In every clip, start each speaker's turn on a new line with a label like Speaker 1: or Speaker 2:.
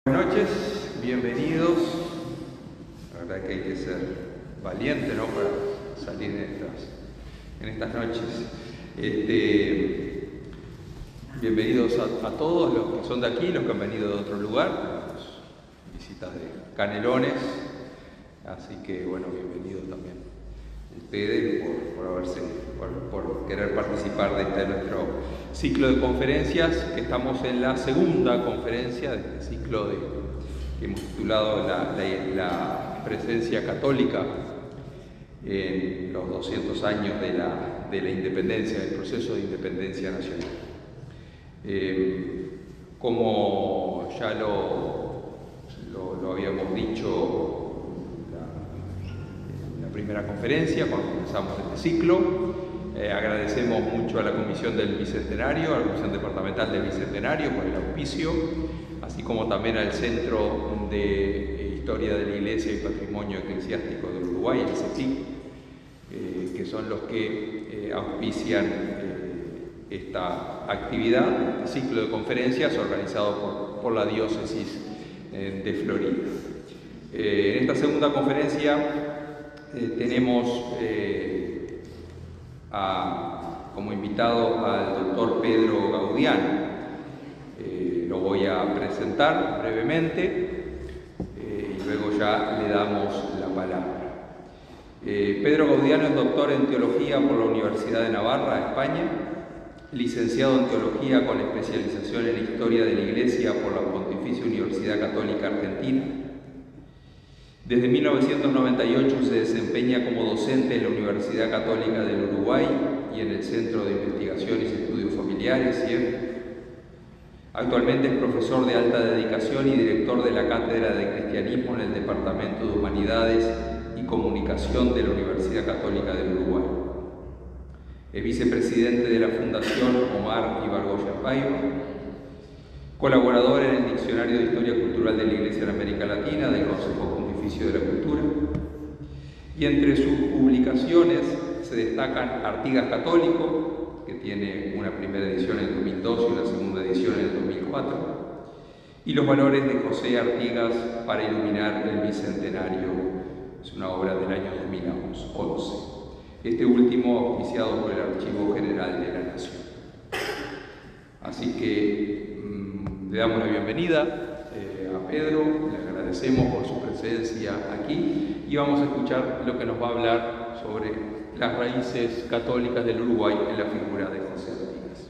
Speaker 1: Buenas noches, bienvenidos. La verdad que hay que ser valiente, ¿no?, para salir en estas noches. Bienvenidos a todos los que son de aquí, los que han venido de otro lugar, visitas de Canelones. Así que bueno, bienvenidos también ustedes por querer participar de nuestro ciclo de conferencias, que estamos en la segunda conferencia de este ciclo que hemos titulado la presencia católica en los 200 años de la independencia, del proceso de independencia nacional. Como ya lo habíamos dicho en la primera conferencia, cuando comenzamos este ciclo, agradecemos mucho a la Comisión del Bicentenario, a la Comisión Departamental del Bicentenario por el auspicio, así como también al Centro de Historia de la Iglesia y Patrimonio Eclesiástico del Uruguay, el CEPIC, que son los que auspician esta actividad, este ciclo de conferencias organizado por la Diócesis de Florida. En esta segunda conferencia tenemos como invitado al doctor Pedro Gaudiano. Lo voy a presentar brevemente y luego ya le damos la palabra. Pedro Gaudiano es doctor en Teología por la Universidad de Navarra, España, licenciado en Teología con especialización en Historia de la Iglesia por la Pontificia Universidad Católica Argentina. Desde 1998 se desempeña como docente en la Universidad Católica del Uruguay y en el Centro de Investigaciones y Estudios Familiares, CIEF. Actualmente es profesor de alta dedicación y director de la Cátedra de Cristianismo en el Departamento de Humanidades y Comunicación de la Universidad Católica del Uruguay. Es vicepresidente de la Fundación Omar Ibargoyen Paiva, colaborador en el Diccionario de Historia Cultural de la Iglesia en América Latina del Consejo Pontificio de la Cultura, y entre sus publicaciones se destacan Artigas Católico, que tiene una primera edición en el 2002 y una segunda edición en el 2004, y Los Valores de José Artigas para iluminar el Bicentenario. Es una obra del año 2011. Este último auspiciado por el Archivo General de la Nación. Así que le damos la bienvenida a Pedro, le agradecemos por su presencia aquí y vamos a escuchar lo que nos va a hablar sobre las raíces católicas del Uruguay en la figura de José Artigas.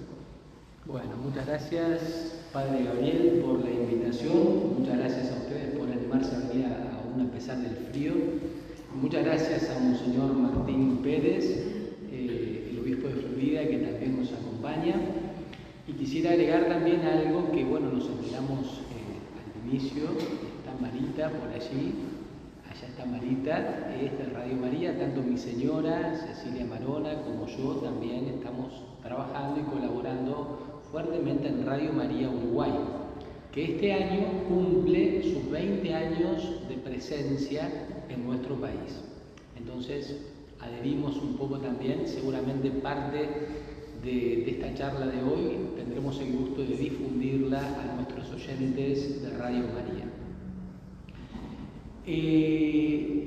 Speaker 2: Bueno, muchas gracias, Padre Gabriel, por la invitación. Muchas gracias a ustedes por animarse a venir aún a pesar del frío. Muchas gracias a Monseñor Martín Pérez, el obispo de Florida, que también nos acompaña. Y quisiera agregar también algo que, bueno, nos enteramos al inicio. Está Marita por allí, allá está Marita, es de Radio María. Tanto mi señora, Cecilia Marona, como yo también estamos trabajando y colaborando fuertemente en Radio María Uruguay, que este año cumple sus 20 años de presencia en nuestro país. Entonces, adherimos un poco también, seguramente parte de esta charla de hoy tendremos el gusto de difundirla a nuestros oyentes de Radio María.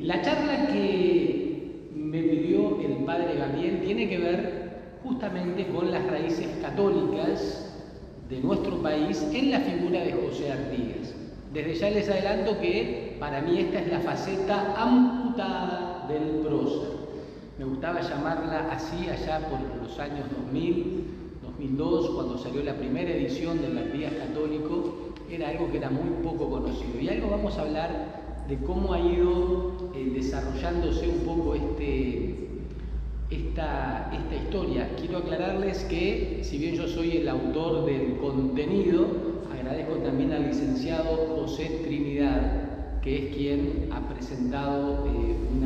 Speaker 2: La charla que me pidió el Padre Gabriel tiene que ver justamente con las raíces católicas de nuestro país en la figura de José Artigas. Desde ya les adelanto que para mí esta es la faceta amputada del prócer. Me gustaba llamarla así allá por los años 2000, 2002, cuando salió la primera edición del Artigas Católico. Era algo que era muy poco conocido. Y algo vamos a hablar de cómo ha ido desarrollándose un poco esta historia. Quiero aclararles que, si bien yo soy el autor del contenido, agradezco también al licenciado José Trinidad, que es quien ha presentado un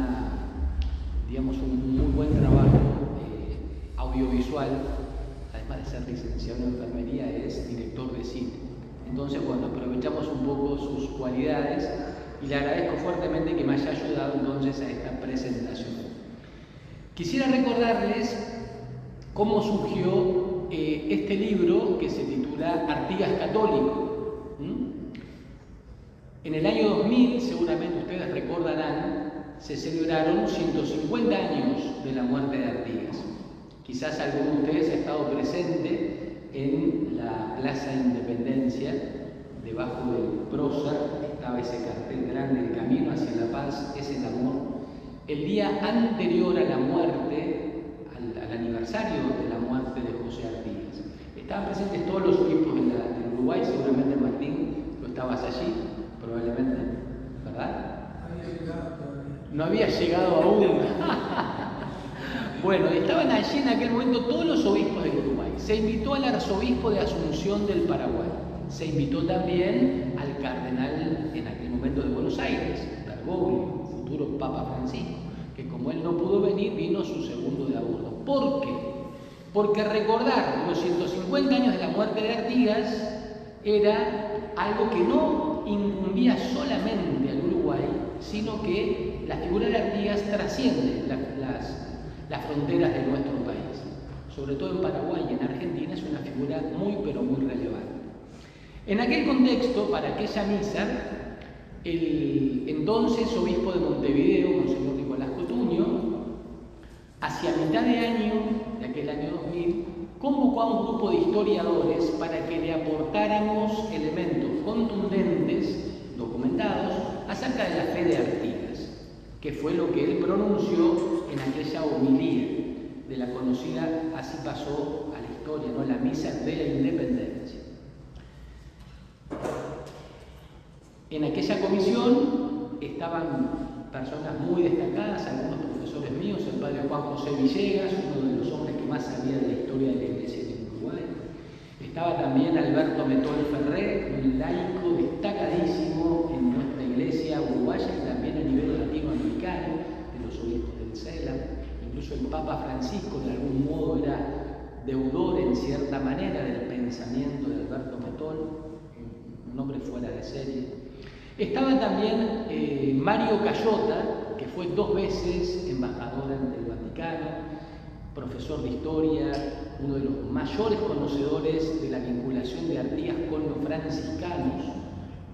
Speaker 2: muy buen trabajo audiovisual. Además de ser licenciado en enfermería, es director de cine. Entonces, bueno, aprovechamos un poco sus cualidades y le agradezco fuertemente que me haya ayudado entonces a esta presentación. Quisiera recordarles cómo surgió este libro que se titula Artigas Católico. En el año 2000, seguramente ustedes recordarán, se celebraron 150 años de la muerte de Artigas. Quizás alguno de ustedes ha estado presente en la Plaza Independencia, debajo del Prócer, estaba ese cartel grande, el camino hacia la paz es el amor. El día anterior a la muerte, al aniversario de la muerte de José Artigas. Estaban presentes todos los obispos del Uruguay, seguramente Martín, tú estabas allí, probablemente, ¿verdad? No había llegado aún. Bueno, estaban allí en aquel momento todos los obispos del Uruguay. Se invitó al arzobispo de Asunción del Paraguay. Se invitó también al cardenal en aquel momento de Buenos Aires, Bergoglio, futuro Papa Francisco, que como él no pudo venir, vino su segundo de a bordo. ¿Por qué? Porque recordar los 150 años de la muerte de Artigas era algo que no incumbía solamente al Uruguay, sino que la figura de Artigas trasciende las fronteras de nuestro país. Sobre todo en Paraguay y en Argentina es una figura muy, pero muy relevante. En aquel contexto, para aquella misa, el entonces obispo de Montevideo, Monseñor Nicolás Cotuño, hacia mitad de año, de aquel año 2000, convocó a un grupo de historiadores para que le aportáramos elementos contundentes, documentados, acerca de la fe de Artigas, que fue lo que él pronunció en aquella homilía de la conocida, así pasó a la historia, ¿no?, la misa de la independencia. En aquella comisión estaban personas muy destacadas, algunos profesores míos, el padre Juan José Villegas, uno de los hombres que más sabía de la historia de la Iglesia en Uruguay. Estaba también Alberto Metol Ferré, un laico destacadísimo en nuestra Iglesia uruguaya y también a nivel latinoamericano, de los obispos del CELAM. Incluso el Papa Francisco de algún modo era deudor en cierta manera del pensamiento de Alberto Metol, un hombre fuera de serie. Estaba también Mario Cayota, que fue 2 veces embajador ante el Vaticano, profesor de historia, uno de los mayores conocedores de la vinculación de Artigas con los franciscanos,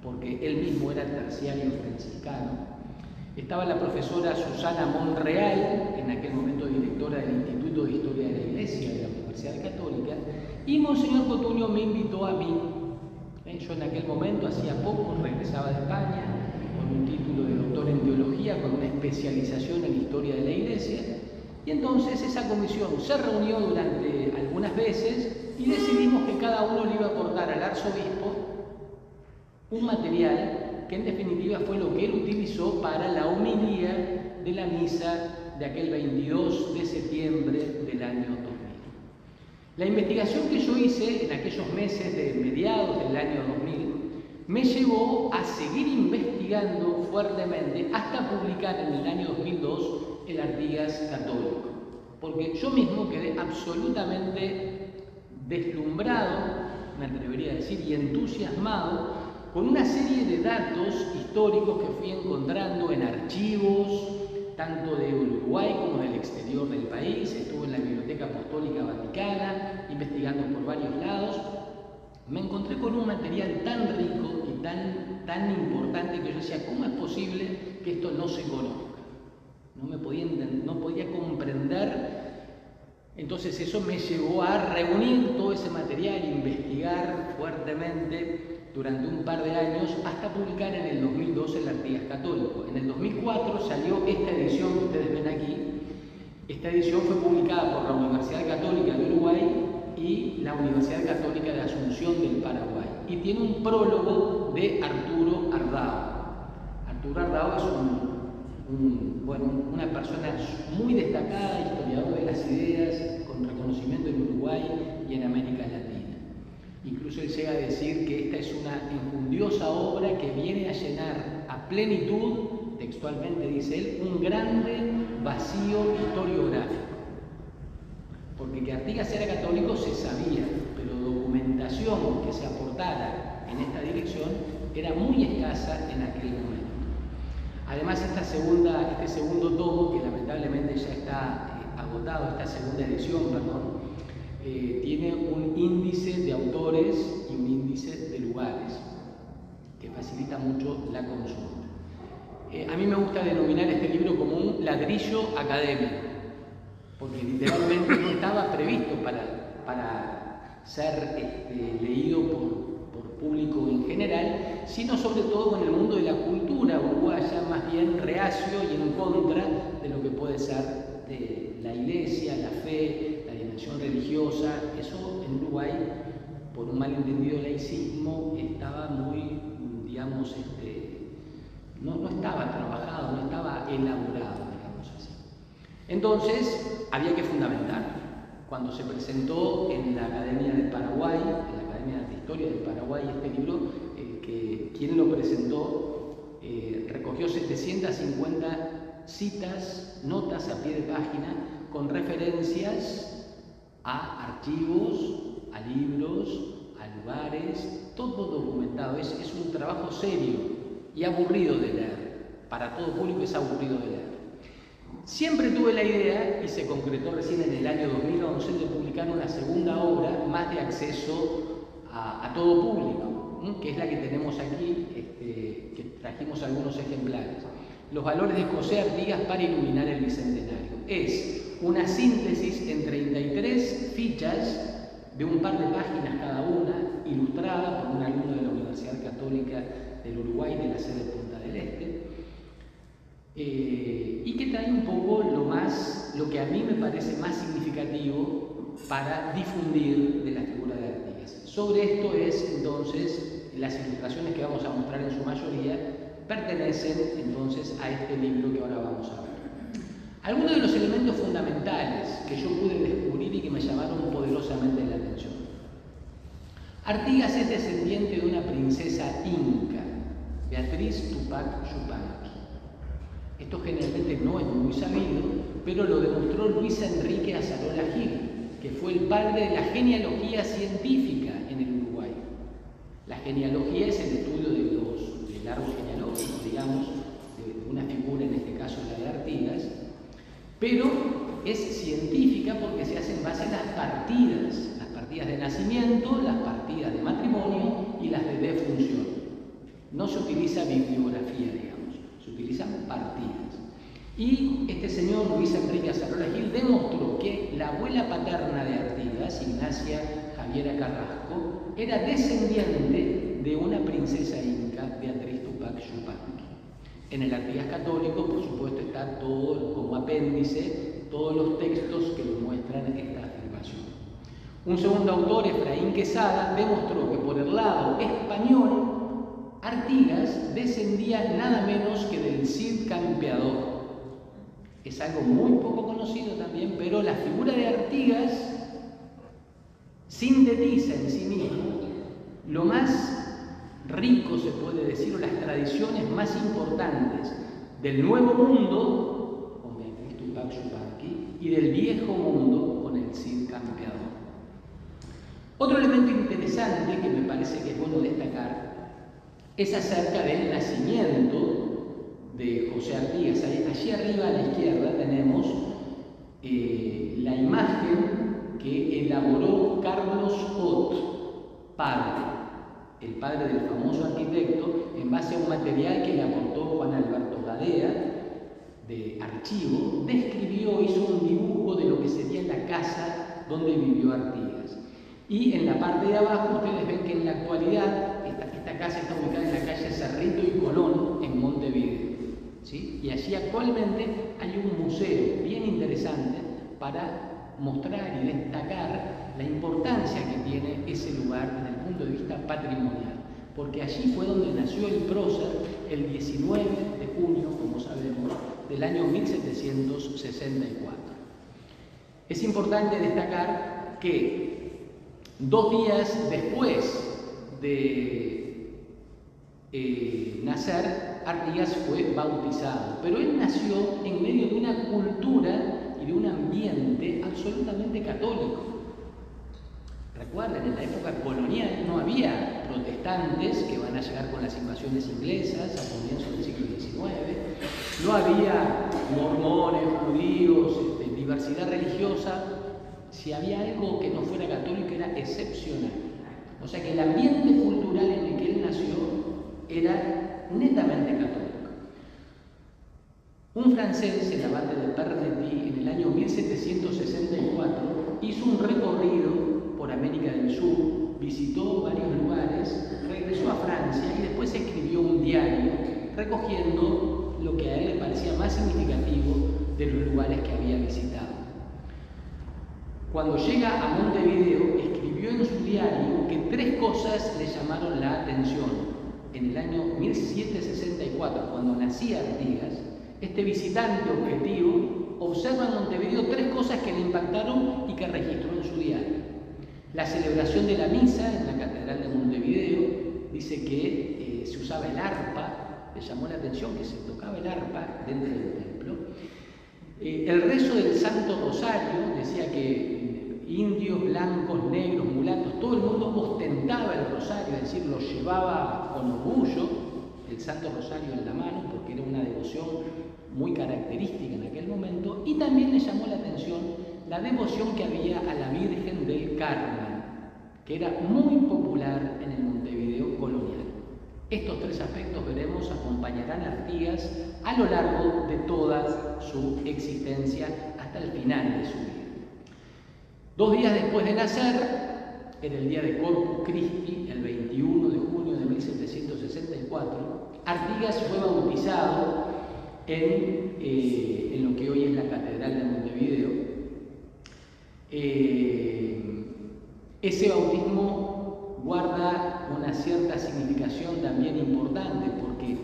Speaker 2: porque él mismo era terciario franciscano. Estaba la profesora Susana Monreal, en aquel momento directora del Instituto de Historia de la Iglesia de la Universidad Católica, y Monseñor Cotuño me invitó a mí. Yo en aquel momento, hacía poco, regresaba de España con un título de doctor en teología, con una especialización en historia de la Iglesia, y entonces esa comisión se reunió durante algunas veces y decidimos que cada uno le iba a aportar al arzobispo un material que en definitiva fue lo que él utilizó para la homilía de la misa de aquel 22 de septiembre del año 2000. La investigación que yo hice en aquellos meses de mediados del año 2000 me llevó a seguir investigando fuertemente hasta publicar en el año 2002 el Artigas católico, porque yo mismo quedé absolutamente deslumbrado, me atrevería a decir, y entusiasmado con una serie de datos históricos que fui encontrando en archivos, tanto de Uruguay como del exterior del país. Estuve en la Biblioteca Apostólica Vaticana, investigando por varios lados. Me encontré con un material tan rico y tan importante que yo decía, ¿cómo es posible que esto no se conozca? No podía comprender. Entonces eso me llevó a reunir todo ese material, investigar fuertemente durante un par de años, hasta publicar en el 2012 el Artigas católico. En el 2004 salió esta edición que ustedes ven aquí. Esta edición fue publicada por la Universidad Católica de Uruguay y la Universidad Católica de Asunción del Paraguay. Y tiene un prólogo de Arturo Ardao. Arturo Ardao es una persona muy destacada, historiador de las ideas, con reconocimiento en Uruguay y en América Latina. Incluso él llega a decir que esta es una enjundiosa obra que viene a llenar a plenitud, textualmente dice él, un grande vacío historiográfico. Porque que Artigas era católico se sabía, pero documentación que se aportara en esta dirección era muy escasa en aquel momento. Además, este segundo tomo, que lamentablemente ya está agotado, esta segunda edición, tiene un índice de autores y un índice de lugares. que facilita mucho la consulta. A mí me gusta denominar este libro como un ladrillo académico, porque literalmente no estaba previsto para ser leído por público en general, sino sobre todo con el mundo de la cultura uruguaya, más bien reacio y en contra de lo que puede ser la iglesia, la fe, la dimensión religiosa. Eso en Uruguay, por un malentendido laicismo, estaba muy, digamos, no estaba trabajado, no estaba elaborado, digamos así. Entonces, había que fundamentar. Cuando se presentó en la Academia del Paraguay, en la Academia de Historia del Paraguay, este libro, quien lo presentó recogió 750 citas, notas a pie de página, con referencias a archivos, a libros, a lugares, todo documentado. Es un trabajo serio y aburrido de leer. Para todo público es aburrido de leer. Siempre tuve la idea, y se concretó recién en el año 2011, de publicar una segunda obra más de acceso a todo público, que es la que tenemos aquí, que trajimos algunos ejemplares. Los valores de José Artigas para iluminar el Bicentenario. Es una síntesis en 33 fichas de un par de páginas cada una, ilustrada por un alumno de la Universidad Católica del Uruguay, de la sede Punta del Este, y que trae un poco lo que a mí me parece más significativo para difundir de la figura de Artigas. Sobre esto es, entonces, las ilustraciones que vamos a mostrar en su mayoría pertenecen, entonces, a este libro que ahora vamos a ver. Algunos de los elementos fundamentales que yo pude descubrir y que me llamaron poderosamente la atención. Artigas es descendiente de una princesa inca, Beatriz Tupac Yupanqui. Esto generalmente no es muy sabido, pero lo demostró Luis Enrique Azarola Gil, que fue el padre de la genealogía científica en el Uruguay. La genealogía es el estudio del árbol genealógico, digamos, de una figura, en este caso la de Artigas, pero es científica porque se hace en base a las partidas de nacimiento, las partidas de matrimonio y las de defunción. No se utiliza bibliografía, digamos, se utilizan partidas. Y este señor Luis Enrique Azarola Gil demostró que la abuela paterna de Artigas, Ignacia Javiera Carrasco, era descendiente de una princesa inca, Beatriz Tupac Yupanqui. En el Artigas católico, por supuesto, está todo como apéndice, todos los textos que demuestran esta afirmación. Un segundo autor, Efraín Quesada, demostró que por el lado español, Artigas descendía nada menos que del Cid Campeador. Es algo muy poco conocido también, pero la figura de Artigas sintetiza en sí mismo lo más rico, se puede decir, o las tradiciones más importantes del Nuevo Mundo, con Beatriz Tupac Yupanqui, y del Viejo Mundo, con el Cid Campeador. Otro elemento interesante que me parece que es bueno destacar es acerca del nacimiento de José Artigas. Allí arriba a la izquierda tenemos la imagen que elaboró Carlos Ott, el padre del famoso arquitecto, en base a un material que le aportó Juan Alberto Gadea, de archivo, hizo un dibujo de lo que sería la casa donde vivió Artigas. Y en la parte de abajo ustedes ven que en la actualidad esta casa está ubicada en la calle Cerrito y Colón, en Montevideo, ¿sí? Y allí actualmente hay un museo bien interesante para mostrar y destacar la importancia que tiene ese lugar desde el punto de vista patrimonial, porque allí fue donde nació el prócer el 19 de junio, como sabemos, del año 1764. Es importante destacar que 2 días después de nacer, Artigas fue bautizado, pero él nació en medio de una cultura y de un ambiente absolutamente católico. Recuerden, en la época colonial no había protestantes que van a llegar con las invasiones inglesas a comienzos del siglo XIX, no había mormones, judíos, diversidad religiosa. Si había algo que no fuera católico era excepcional. O sea que el ambiente cultural en el que él nació era netamente católica. Un francés, el abate de Pernety, en el año 1764, hizo un recorrido por América del Sur, visitó varios lugares, regresó a Francia y después escribió un diario recogiendo lo que a él le parecía más significativo de los lugares que había visitado. Cuando llega a Montevideo, escribió en su diario que 3 cosas le llamaron la atención. En el año 1764, cuando nacía Artigas, este visitante objetivo observa en Montevideo 3 cosas que le impactaron y que registró en su diario. La celebración de la misa en la Catedral de Montevideo, dice que se usaba el arpa, le llamó la atención que se tocaba el arpa dentro del templo. El rezo del Santo Rosario, decía que indios, blancos, negros, mulatos, todo el mundo ostentaba el rosario, es decir, lo llevaba con orgullo, el Santo Rosario en la mano, porque era una devoción muy característica en aquel momento, y también le llamó la atención la devoción que había a la Virgen del Carmen, que era muy popular en el Montevideo colonial. Estos 3 aspectos, veremos, acompañarán a Artigas a lo largo de toda su existencia hasta el final de su vida. 2 días después de nacer, era el día de Corpus Christi, el 21 de junio de 1764, Artigas fue bautizado en lo que hoy es la Catedral de Montevideo. Ese bautismo guarda una cierta significación también importante, porque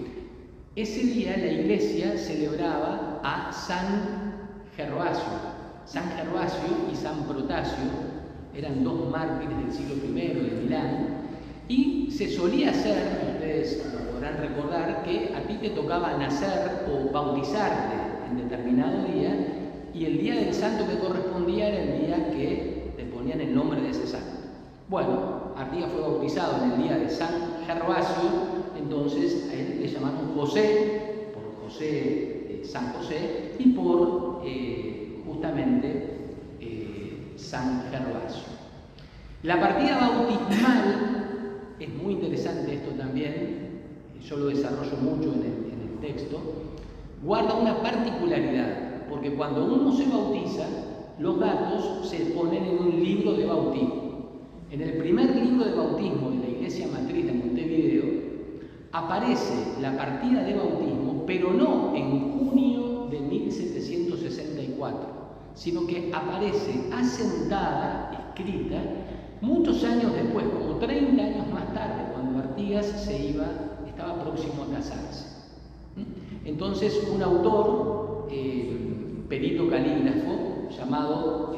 Speaker 2: ese día la Iglesia celebraba a San Gervasio. San Gervasio y San Protasio eran 2 mártires del siglo I de Milán, y se solía hacer, ustedes lo podrán recordar, que a ti te tocaba nacer o bautizarte en determinado día, y el día del santo que correspondía era el día que te ponían el nombre de ese santo. Bueno, Artigas fue bautizado en el día de San Gervasio, entonces a él le llamaron José, por José, San José, y por justamente San Gervasio. La partida bautismal, es muy interesante esto también, yo lo desarrollo mucho en el texto, guarda una particularidad, porque cuando uno se bautiza, los datos se ponen en un libro de bautismo. En el primer libro de bautismo de la Iglesia Matriz de Montevideo aparece la partida de bautismo, pero no en junio de 1764, sino que aparece asentada, escrita, muchos años después, como 30 años más tarde, cuando Artigas estaba próximo a casarse. Entonces, un autor, perito calígrafo, llamado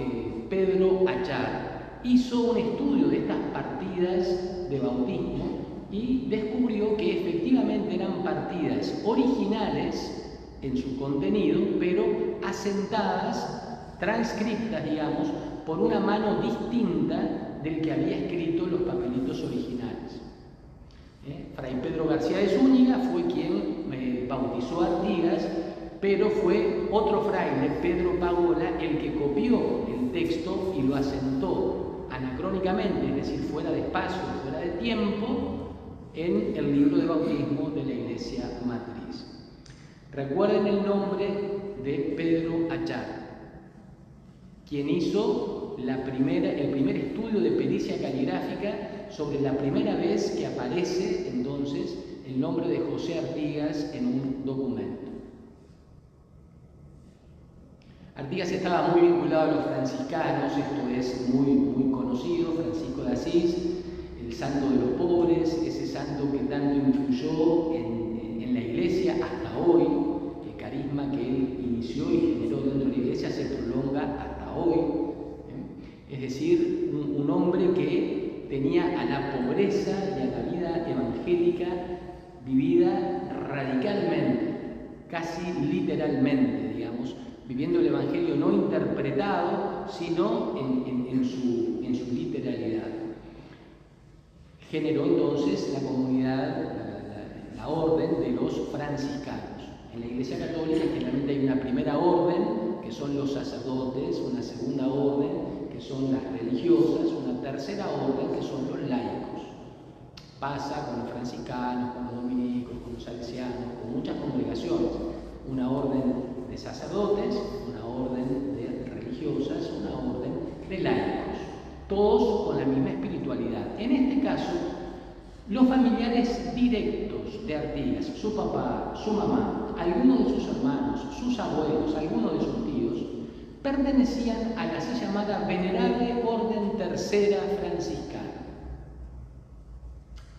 Speaker 2: Pedro Achar, hizo un estudio de estas partidas de bautismo y descubrió que efectivamente eran partidas originales en su contenido, pero asentadas, transcriptas, digamos, por una mano distinta del que había escrito los papelitos originales. Fray Pedro García de Zúñiga fue quien bautizó a Artigas, pero fue otro fraile, Pedro Pagola, el que copió el texto y lo asentó anacrónicamente, es decir, fuera de espacio, fuera de tiempo, en el libro de bautismo de la Iglesia Matriz. Recuerden el nombre de Pedro Achar, quien hizo el primer estudio de pericia caligráfica sobre la primera vez que aparece entonces el nombre de José Artigas en un documento. Artigas estaba muy vinculado a los franciscanos, esto es muy conocido, Francisco de Asís, el santo de los pobres, ese santo que tanto influyó en la Iglesia hasta hoy. El carisma que él inició y generó dentro de la Iglesia se prolonga hasta hoy. Es decir, un hombre que tenía a la pobreza y a la vida evangélica vivida radicalmente, casi literalmente, digamos, viviendo el Evangelio no interpretado, sino en su literalidad. Generó entonces la comunidad, la orden de los franciscanos. En la Iglesia Católica generalmente hay una primera orden, que son los sacerdotes, una segunda orden, que son las religiosas, una tercera orden, que son los laicos. pasa con los franciscanos, con los dominicos, con los salesianos, con muchas congregaciones. Una orden de sacerdotes, una orden de religiosas, una orden de laicos, todos con la misma espiritualidad. En este caso, los familiares directos de Artigas, su papá, su mamá, algunos de sus hermanos, sus abuelos, algunos de sus tíos, pertenecían a la así llamada Venerable Orden Tercera Franciscana.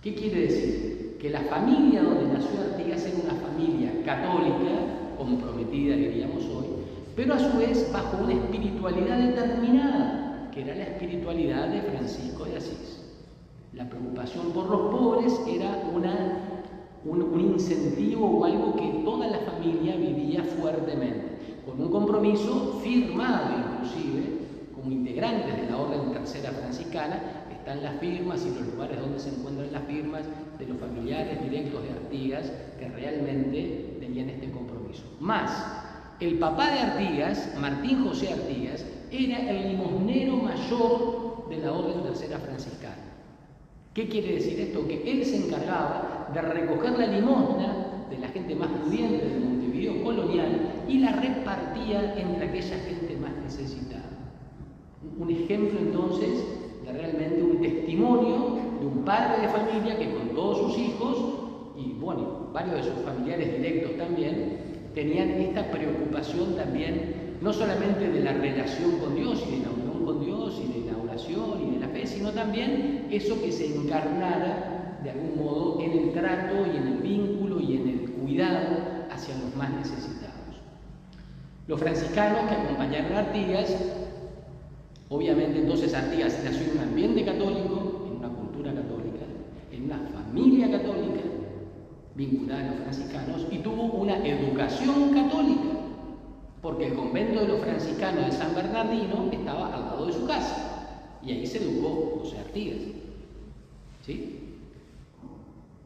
Speaker 2: ¿Qué quiere decir? Que la familia donde nació Artigas era una familia católica, comprometida diríamos hoy, pero a su vez bajo una espiritualidad determinada, que era la espiritualidad de Francisco de Asís. La preocupación por los pobres era un incentivo o algo que toda la familia vivía fuertemente, con un compromiso firmado inclusive, como integrantes de la Orden Tercera Franciscana, están las firmas y los lugares donde se encuentran las firmas de los familiares directos de Artigas que realmente tenían este compromiso. Más, el papá de Artigas, Martín José Artigas, era el limosnero mayor de la Orden Tercera Franciscana. ¿Qué quiere decir esto? Que él se encargaba de recoger la limosna de la gente más pudiente de Montevideo colonial y la repartía entre aquella gente más necesitada. Un ejemplo entonces de realmente un testimonio de un padre de familia que con todos sus hijos y bueno, varios de sus familiares directos también tenían esta preocupación también no solamente de la relación con Dios y de la unión con Dios y de la oración y de la fe, sino también eso que se encarnara de algún modo en el trato y en el vínculo y en el cuidado hacia los más necesitados. Los franciscanos que acompañaron a Artigas, obviamente entonces Artigas nació en un ambiente católico, en una cultura católica, en una familia católica, vinculada a los franciscanos, y tuvo una educación católica, porque el convento de los franciscanos de San Bernardino estaba al lado de su casa, y ahí se educó José Artigas. ¿Sí?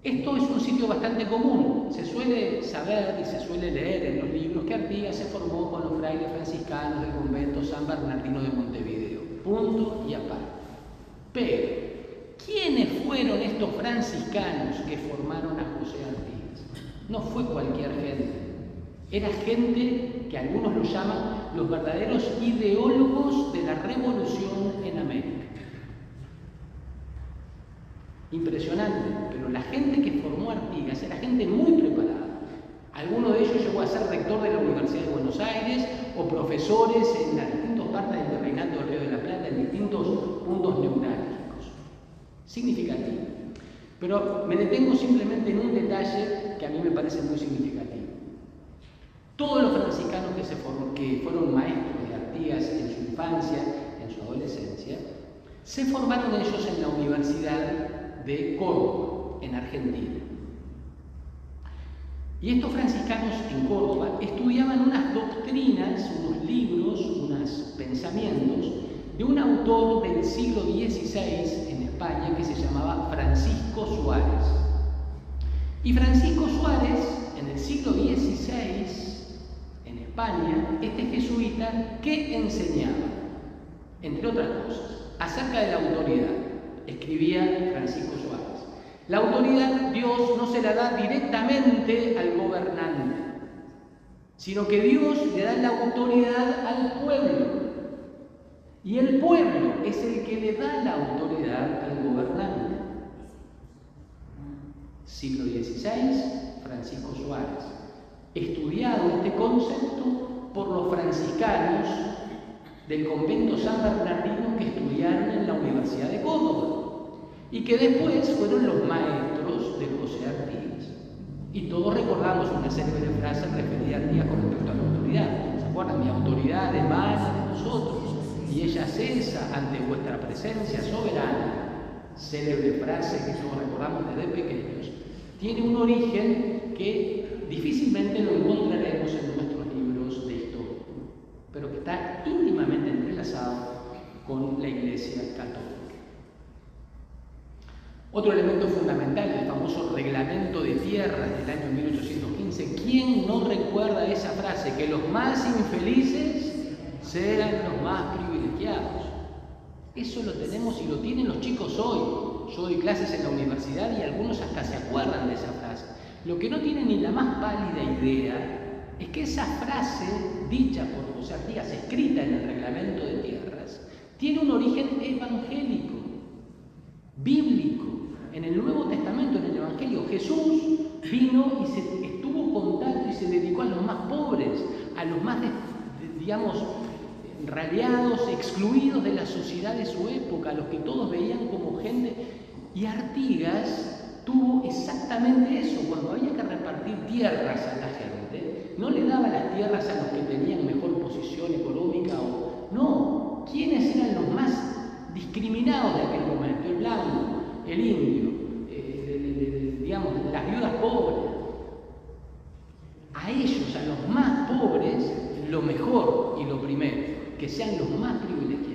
Speaker 2: Esto es un sitio bastante común. Se suele saber y se suele leer en los libros que Artigas se formó con los frailes franciscanos del convento San Bernardino de Montevideo. Punto y aparte. Pero, ¿quiénes fueron estos franciscanos que formaron a José Artigas? No fue cualquier gente. Era gente que algunos lo llaman los verdaderos ideólogos de la revolución en América. Impresionante, pero la gente que formó Artigas era gente muy preparada. Alguno de ellos llegó a ser rector de la Universidad de Buenos Aires o profesores en las distintas partes del Virreinato del Río de la Plata, en distintos puntos neurálgicos. Significativo. Pero me detengo simplemente en un detalle que a mí me parece muy significativo. Todos los franciscanos que fueron maestros de Artigas en su infancia, en su adolescencia, se formaron ellos en la Universidad de Córdoba, en Argentina. Y estos franciscanos en Córdoba estudiaban unas doctrinas, unos libros, unos pensamientos de un autor del siglo XVI en España que se llamaba Francisco Suárez. Y Francisco Suárez, en el siglo XVI, en España, este jesuita, ¿qué enseñaba? Entre otras cosas, acerca de la autoridad. Escribía Francisco Suárez. La autoridad Dios no se la da directamente al gobernante, sino que Dios le da la autoridad al pueblo. Y el pueblo es el que le da la autoridad al gobernante. Siglo XVI, Francisco Suárez. Estudiado este concepto por los franciscanos del convento San Bernardino que estudiaron en la Universidad de Córdoba y que después fueron los maestros de José Artigas. Y todos recordamos una célebre frase referida a Artigas con respecto a la autoridad. ¿Se acuerdan? Mi autoridad emana de nosotros y ella cesa ante vuestra presencia soberana. Célebre frase que todos recordamos desde pequeños. Tiene un origen que difícilmente lo encontraremos en nuestros libros de historia, pero que está íntimamente entrelazado con la Iglesia Católica. Otro elemento fundamental, el famoso reglamento de tierras del año 1815. ¿Quién no recuerda esa frase? Que los más infelices serán los más privilegiados. Eso lo tenemos y lo tienen los chicos hoy. yo doy clases en la universidad y algunos hasta se acuerdan de esa frase. Lo que no tienen ni la más pálida idea es que esa frase, dicha por José Artigas, escrita en el reglamento de tierras, tiene un origen evangélico, bíblico. En el Nuevo Testamento, en el Evangelio, Jesús vino y estuvo contacto y se dedicó a los más pobres, a los más, digamos, raleados, excluidos de la sociedad de su época, a los que todos veían como gente. Y Artigas tuvo exactamente eso. Cuando había que repartir tierras a la gente, no le daba las tierras a los que tenían mejor posición económica o no. ¿Quiénes eran los más discriminados de aquel momento? El blanco, el indio, digamos, las viudas pobres. A ellos, a los más pobres, lo mejor y lo primero, que sean los más privilegiados.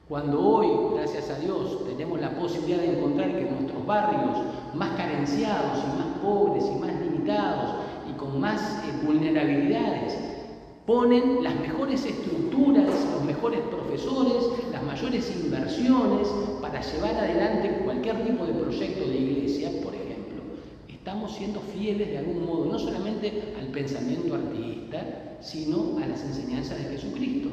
Speaker 2: Cuando hoy, gracias a Dios, tenemos la posibilidad de encontrar que nuestros barrios más carenciados y más pobres y más limitados y con más vulnerabilidades ponen las mejores estructuras, los mejores profesores, las mayores inversiones para llevar adelante cualquier tipo de proyecto de iglesia, por ejemplo, estamos siendo fieles de algún modo, no solamente al pensamiento artiguista, sino a las enseñanzas de Jesucristo,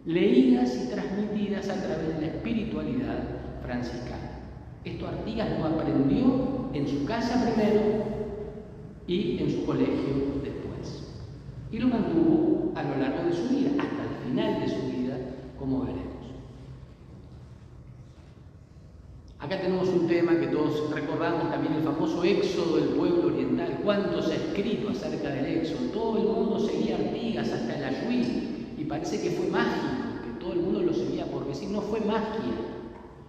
Speaker 2: leídas y transmitidas a través de la espiritualidad franciscana. Esto Artigas lo aprendió en su casa primero y en su colegio después. Y lo mantuvo a lo largo de su vida, hasta el final de su vida, como veremos. Acá tenemos un tema que todos recordamos también, el famoso éxodo del pueblo oriental. ¿Cuánto se ha escrito acerca del éxodo? Todo el mundo seguía Artigas hasta el Ayuí y parece que fue mágico, que todo el mundo lo seguía porque sí, no fue magia.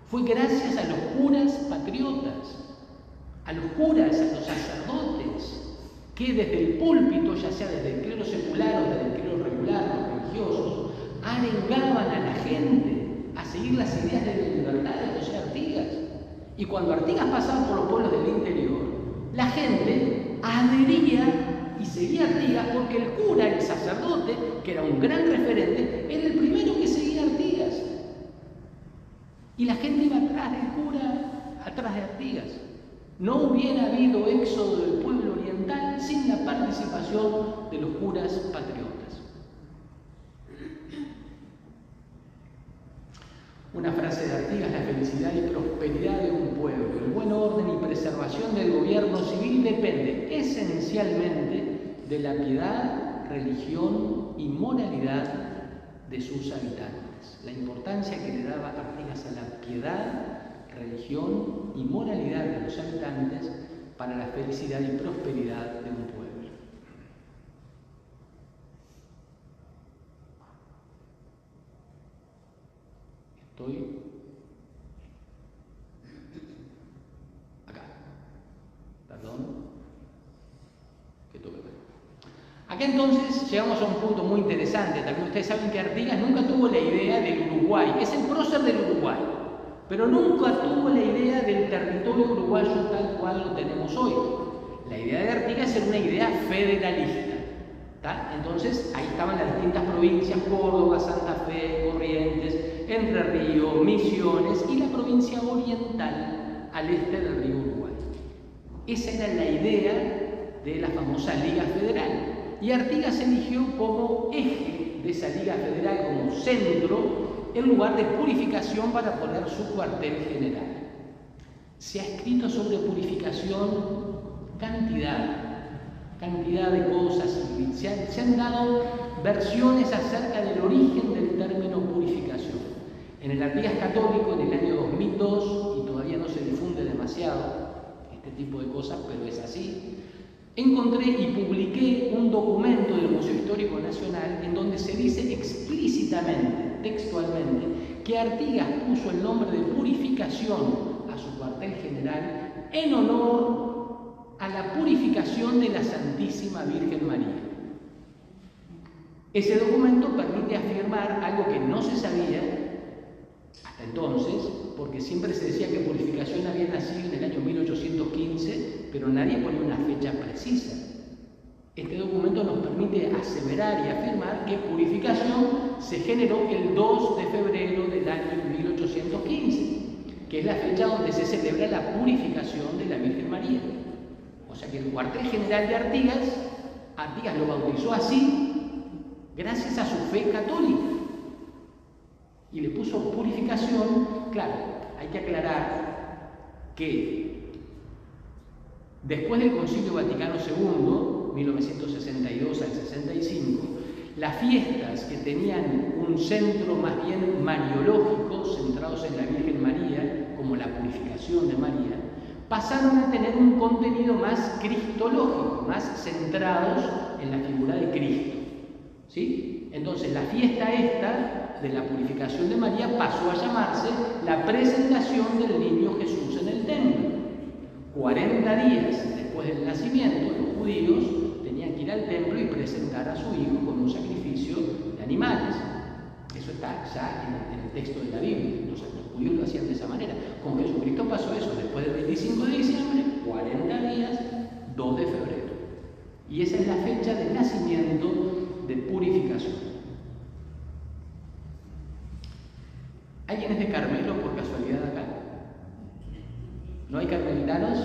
Speaker 2: Fue gracias a los curas patriotas, a los curas, a los sacerdotes, que desde el púlpito, ya sea desde el clero secular o desde el clero regular, los religiosos, arengaban a la gente a seguir las ideas de la libertad de José Artigas. Y cuando Artigas pasaba por los pueblos del interior, la gente adhería y seguía a Artigas porque el cura, el sacerdote, que era un gran referente, era el primero que seguía a Artigas. Y la gente iba atrás del cura, atrás de Artigas. No hubiera habido éxodo del pueblo oriental sin la participación de los curas patriotas. Una frase de Artigas: la felicidad y prosperidad de un pueblo, el buen orden y preservación del gobierno civil depende esencialmente de la piedad, religión y moralidad de sus habitantes. La importancia que le daba Artigas a la piedad, religión y moralidad de los habitantes para la felicidad y prosperidad de un pueblo. Estoy acá. Perdón. Que toque. Acá entonces llegamos a un punto muy interesante. También ustedes saben que Artigas nunca tuvo la idea del Uruguay. Es el prócer del Uruguay, pero nunca tuvo la idea del territorio uruguayo tal cual lo tenemos hoy. La idea de Artigas era una idea federalista. ¿Tá? Entonces ahí estaban las distintas provincias: Córdoba, Santa Fe, Corrientes, Entre Ríos, Misiones y la provincia oriental al este del río Uruguay. Esa era la idea de la famosa Liga Federal. Y Artigas eligió como eje de esa Liga Federal, como centro, el lugar de purificación para poner su cuartel general. Se ha escrito sobre purificación cantidad de cosas, se han dado versiones acerca del origen del término purificación. En el Artigas Católico, en el año 2002, y todavía no se difunde demasiado este tipo de cosas, pero es así, encontré y publiqué un documento del Museo Histórico Nacional en donde se dice explícitamente, textualmente, que Artigas puso el nombre de purificación a su cuartel general en honor a la purificación de la Santísima Virgen María. Ese documento permite afirmar algo que no se sabía hasta entonces, porque siempre se decía que purificación había nacido en el año 1815, pero nadie ponía una fecha precisa. Este documento nos permite aseverar y afirmar que purificación se generó el 2 de febrero del año 1815. que es la fecha donde se celebra la purificación de la Virgen María. O sea que el cuartel general de Artigas lo bautizó así gracias a su fe católica. Y le puso purificación. Claro, hay que aclarar que después del Concilio Vaticano II, 1962 al 65, las fiestas que tenían un centro más bien mariológico, centrados en la Virgen María, como la purificación de María, pasaron a tener un contenido más cristológico, más centrados en la figura de Cristo. ¿Sí? Entonces la fiesta esta de la purificación de María pasó a llamarse la presentación del niño Jesús en el templo. 40 días después del nacimiento, los judíos tenían que ir al templo y presentar a su hijo con un sacrificio de animales. Eso está ya en el texto de la Biblia. Los judíos lo hacían de esa manera. Con Jesucristo pasó eso. Después del 25 de diciembre, 40 días, 2 de febrero. Y esa es la fecha de nacimiento de purificación. ¿Alguien es de Carmelo por casualidad acá? ¿No hay carmelitanos?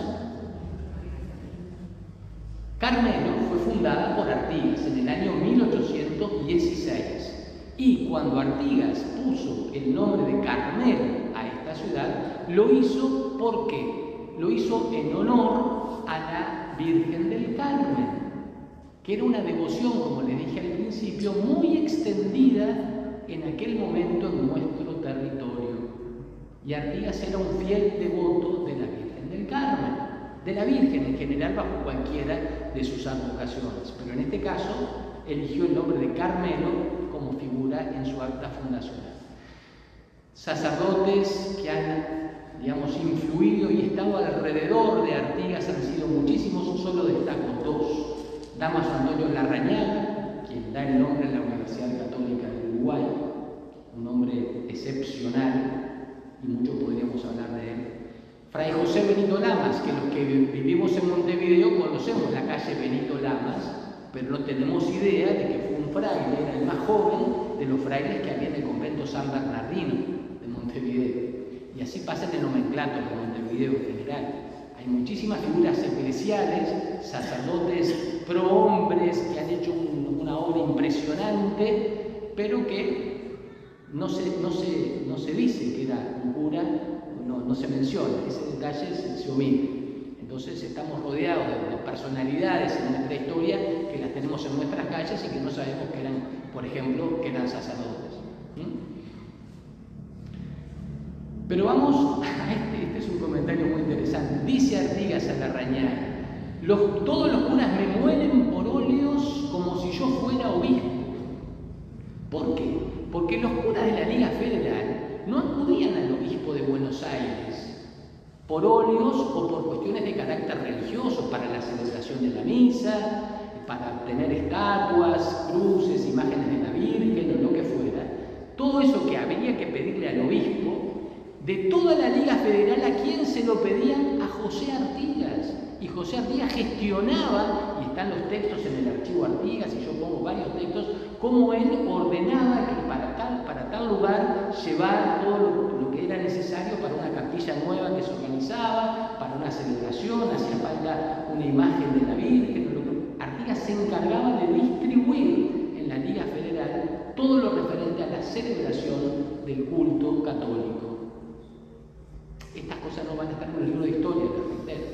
Speaker 2: Carmelo fue fundada por Artigas en el año 1816. Y cuando Artigas puso el nombre de Carmelo a esta ciudad, lo hizo ¿por qué? Lo hizo en honor a la Virgen del Carmen, que era una devoción, como les dije al principio, muy extendida en aquel momento en nuestro territorio. Y Artigas era un fiel devoto de la Virgen del Carmen, de la Virgen en general bajo cualquiera de sus advocaciones, pero en este caso eligió el nombre de Carmelo como figura en su acta fundacional. Sacerdotes que han, influido y estado alrededor de Artigas han sido muchísimos, solo destaco 2. Damaso Antonio Larrañaga, quien da el nombre a la Universidad Católica del Uruguay, un hombre excepcional y mucho podríamos hablar de él. Fray José Benito Lamas, que los que vivimos en Montevideo conocemos la calle Benito Lamas, pero no tenemos idea de que fue un fraile, era el más joven de los frailes que había en el convento San Bernardino de Montevideo. Y así pasa en el nomenclato de Montevideo en general. Hay muchísimas figuras eclesiales, sacerdotes prohombres que han hecho una obra impresionante, pero que no se dice que era un cura, no se menciona, ese detalle se omite. Entonces estamos rodeados de personalidades en nuestra historia que las tenemos en nuestras calles y que no sabemos que eran, por ejemplo, que eran sacerdotes. Pero vamos a este es un comentario muy interesante. Dice Artigas a Larrañaga: todos los curas me muelen por óleos como si yo fuera obispo. ¿Por qué? Porque los curas de la Liga Federal no acudían al obispo de Buenos Aires por óleos o por cuestiones de carácter religioso, para la celebración de la misa, para tener estatuas, cruces, imágenes de la Virgen o lo que fuera. Todo eso que habría que pedirle al obispo, de toda la Liga Federal, ¿a quién se lo pedían? A José Artigas. Y José Artigas gestionaba, y están los textos en el archivo Artigas, y yo pongo varios textos, cómo él ordenaba que para tal lugar llevar todo lo que era necesario para una capilla nueva que se organizaba, para una celebración, hacía falta una imagen de la Virgen. Artigas se encargaba de distribuir en la Liga Federal todo lo referente a la celebración del culto católico. Estas cosas no van a estar en el libro de historia, les reitero.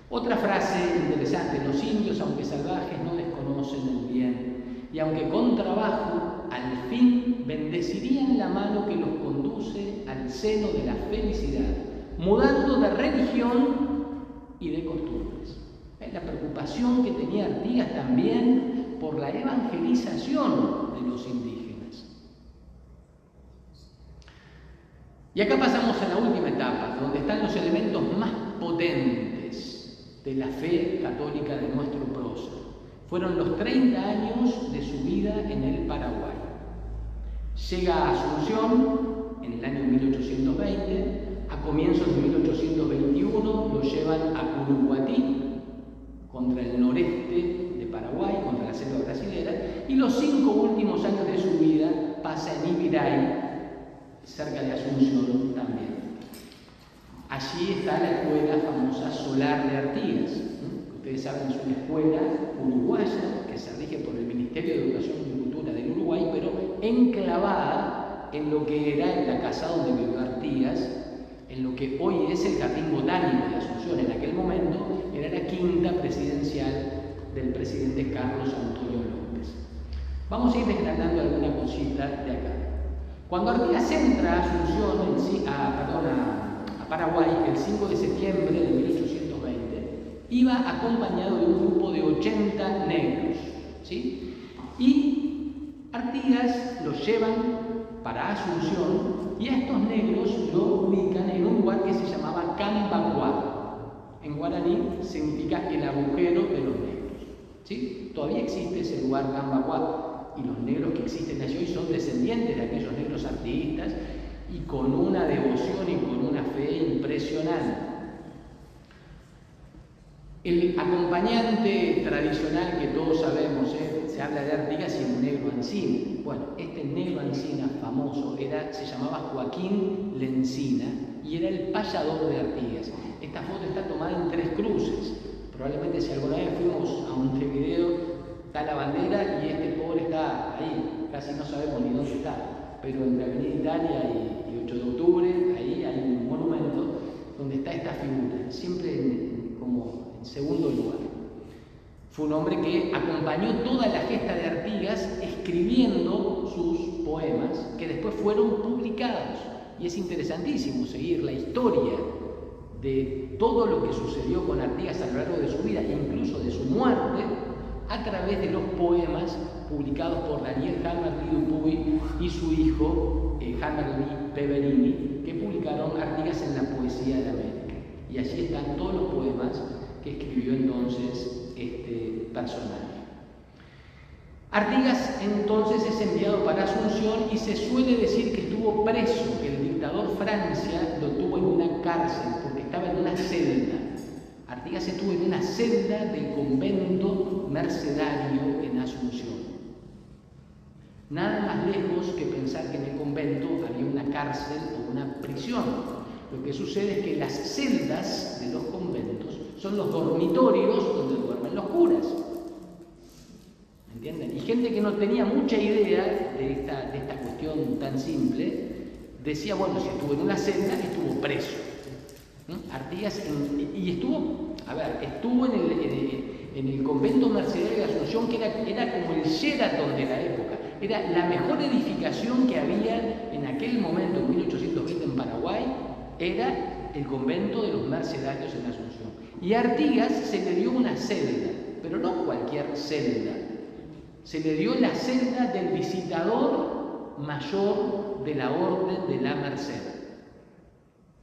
Speaker 2: Otra frase interesante: los indios, aunque salvajes, no desconocen el bien, y aunque con trabajo, al fin bendecirían la mano que los conduce al seno de la felicidad, mudando de religión y de costumbres. Es la preocupación que tenía Artigas también por la evangelización de los indígenas. Y acá pasamos a la última etapa, donde están los elementos más potentes de la fe católica de nuestro prócer. Fueron los 30 años de su vida en el Paraguay. Llega a Asunción en el año 1820, a comienzos de 1821 lo llevan a Curuguatí, contra el noreste de Paraguay, contra la selva brasilera, y los 5 últimos años de su vida pasa en Ibiray, cerca de Asunción también. Allí está la escuela famosa Solar de Artigas. Ustedes saben, es una escuela uruguaya que se rige por el Ministerio de Educación y Cultura del Uruguay, pero enclavada en lo que era la casa donde vivió Artigas, en lo que hoy es el Jardín Botánico de Asunción. En aquel momento era la quinta presidencial del presidente Carlos Antonio López. Vamos a ir desgranando alguna cosita de acá. Cuando Artigas entra a Asunción, a Paraguay, el 5 de septiembre de 1820, iba acompañado de un grupo de 80 negros, ¿sí? Y Artigas los llevan para Asunción y a estos negros lo ubican en un lugar que se llamaba Cambacuá. En guaraní significa el agujero de los negros, ¿sí? Todavía existe ese lugar, Cambacuá, y los negros que existen allí hoy son descendientes de aquellos negros artiguistas y con una devoción y con una fe impresionante. El acompañante tradicional que todos sabemos, se habla de Artigas y el negro Ancina. Bueno, este negro Ancina famoso se llamaba Joaquín Lencina y era el payador de Artigas. Esta foto está tomada en Tres Cruces. Probablemente si alguna vez fuimos a Montevideo, está la bandera y este pobre está ahí, casi no sabemos ni dónde está, pero entre Avenida Italia y 8 de octubre, ahí hay un monumento donde está esta figura, siempre como en segundo lugar. Fue un hombre que acompañó toda la gesta de Artigas escribiendo sus poemas que después fueron publicados. Y es interesantísimo seguir la historia de todo lo que sucedió con Artigas a lo largo de su vida, incluso de su muerte, a través de los poemas publicados por Daniel Hammerly Dupuy y su hijo Hammerly Peverini, que publicaron Artigas en la Poesía de América. Y allí están todos los poemas que escribió entonces este personaje. Artigas entonces es enviado para Asunción y se suele decir que estuvo preso, que el dictador Francia lo tuvo en una cárcel porque estaba en una celda. Artigas estuvo en una celda del convento mercedario en Asunción. Nada más lejos que pensar que en el convento había una cárcel o una prisión. Lo que sucede es que las celdas de los conventos son los dormitorios donde duermen los curas. ¿Me entienden? Y gente que no tenía mucha idea de esta cuestión tan simple, decía, bueno, si estuvo en una celda, estuvo preso. Artigas, estuvo en el convento mercedario de Asunción, que era como el Sheraton de la época. Era la mejor edificación que había en aquel momento, en 1820, en Paraguay, era el convento de los mercedarios en Asunción. Y a Artigas se le dio una celda, pero no cualquier celda. Se le dio la celda del visitador mayor de la Orden de la Merced.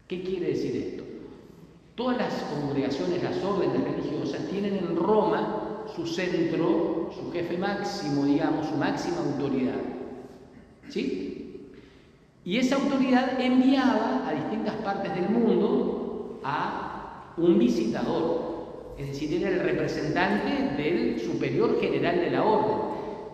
Speaker 2: ¿Qué quiere decir esto? Todas las congregaciones, las órdenes religiosas, tienen en Roma su centro, su jefe máximo, digamos, su máxima autoridad. ¿Sí? Y esa autoridad enviaba a distintas partes del mundo a un visitador, es decir, era el representante del superior general de la orden.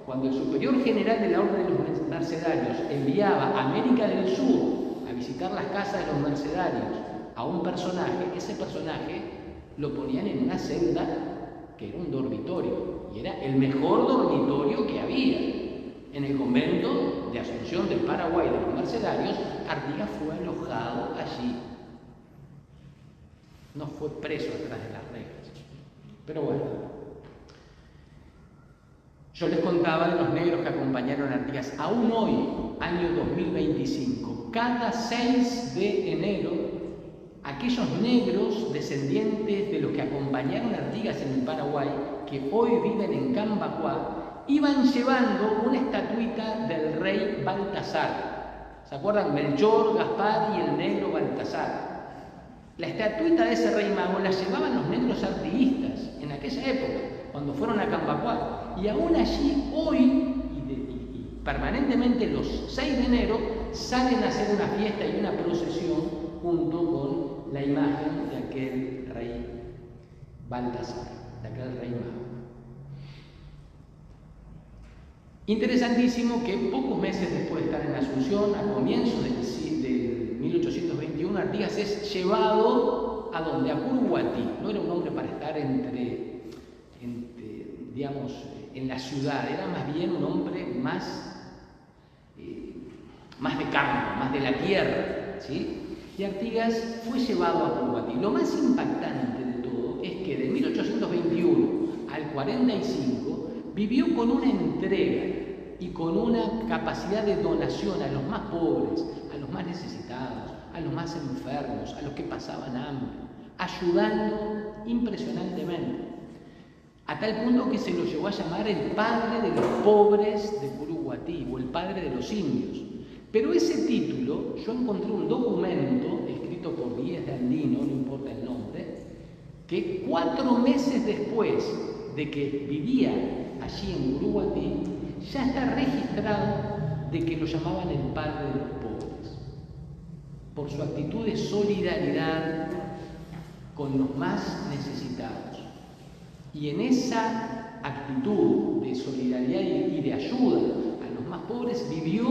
Speaker 2: Cuando el superior general de la orden de los mercedarios enviaba a América del Sur a visitar las casas de los mercedarios a un personaje, ese personaje lo ponían en una celda que era un dormitorio, y era el mejor dormitorio que había. En el convento de Asunción del Paraguay de los mercedarios, Artigas fue alojado allí. No fue preso atrás de las reglas. Pero bueno, yo les contaba de los negros que acompañaron a Artigas. Aún hoy, año 2025, cada 6 de enero, aquellos negros descendientes de los que acompañaron a Artigas en el Paraguay, que hoy viven en Cambacuá, iban llevando una estatuita del rey Baltasar. ¿Se acuerdan? Melchor, Gaspar y el negro Baltasar. La estatuita de ese rey mago la llevaban los negros artiguistas en aquella época, cuando fueron a Cambacuá. Y aún allí, hoy, y permanentemente los 6 de enero, salen a hacer una fiesta y una procesión junto con la imagen de aquel rey Baltasar, de aquel rey mago. Interesantísimo que pocos meses después de estar en Asunción, a comienzos del 1821, 31 Artigas es llevado ¿a dónde? A Curuguatí. No era un hombre para estar digamos, en la ciudad, era más bien un hombre más de campo, más de la tierra, ¿sí? Y Artigas fue llevado a Curuguatí. Lo más impactante de todo es que de 1821 al 45 vivió con una entrega y con una capacidad de donación a los más pobres, a los más necesitados, a los más enfermos, a los que pasaban hambre, ayudando impresionantemente, a tal punto que se lo llevó a llamar el padre de los pobres de Curuguatí o el padre de los indios. Pero ese título, yo encontré un documento escrito por Díez de Andino, no importa el nombre, que 4 meses después de que vivía allí en Curuguatí, ya está registrado de que lo llamaban el padre de los pobres, por su actitud de solidaridad con los más necesitados. Y en esa actitud de solidaridad y de ayuda a los más pobres vivió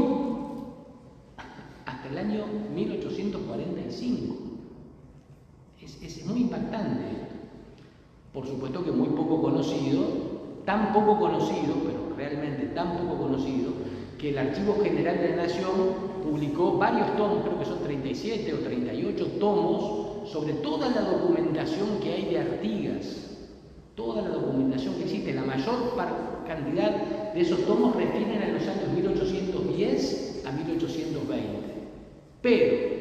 Speaker 2: hasta el año 1845. Es muy impactante. Por supuesto que muy poco conocido, tan poco conocido, pero realmente tan poco conocido, que el Archivo General de la Nación publicó varios tomos, creo que son 37 o 38 tomos, sobre toda la documentación que hay de Artigas. Toda la documentación que existe, la mayor cantidad de esos tomos refieren a los años 1810 a 1820. Pero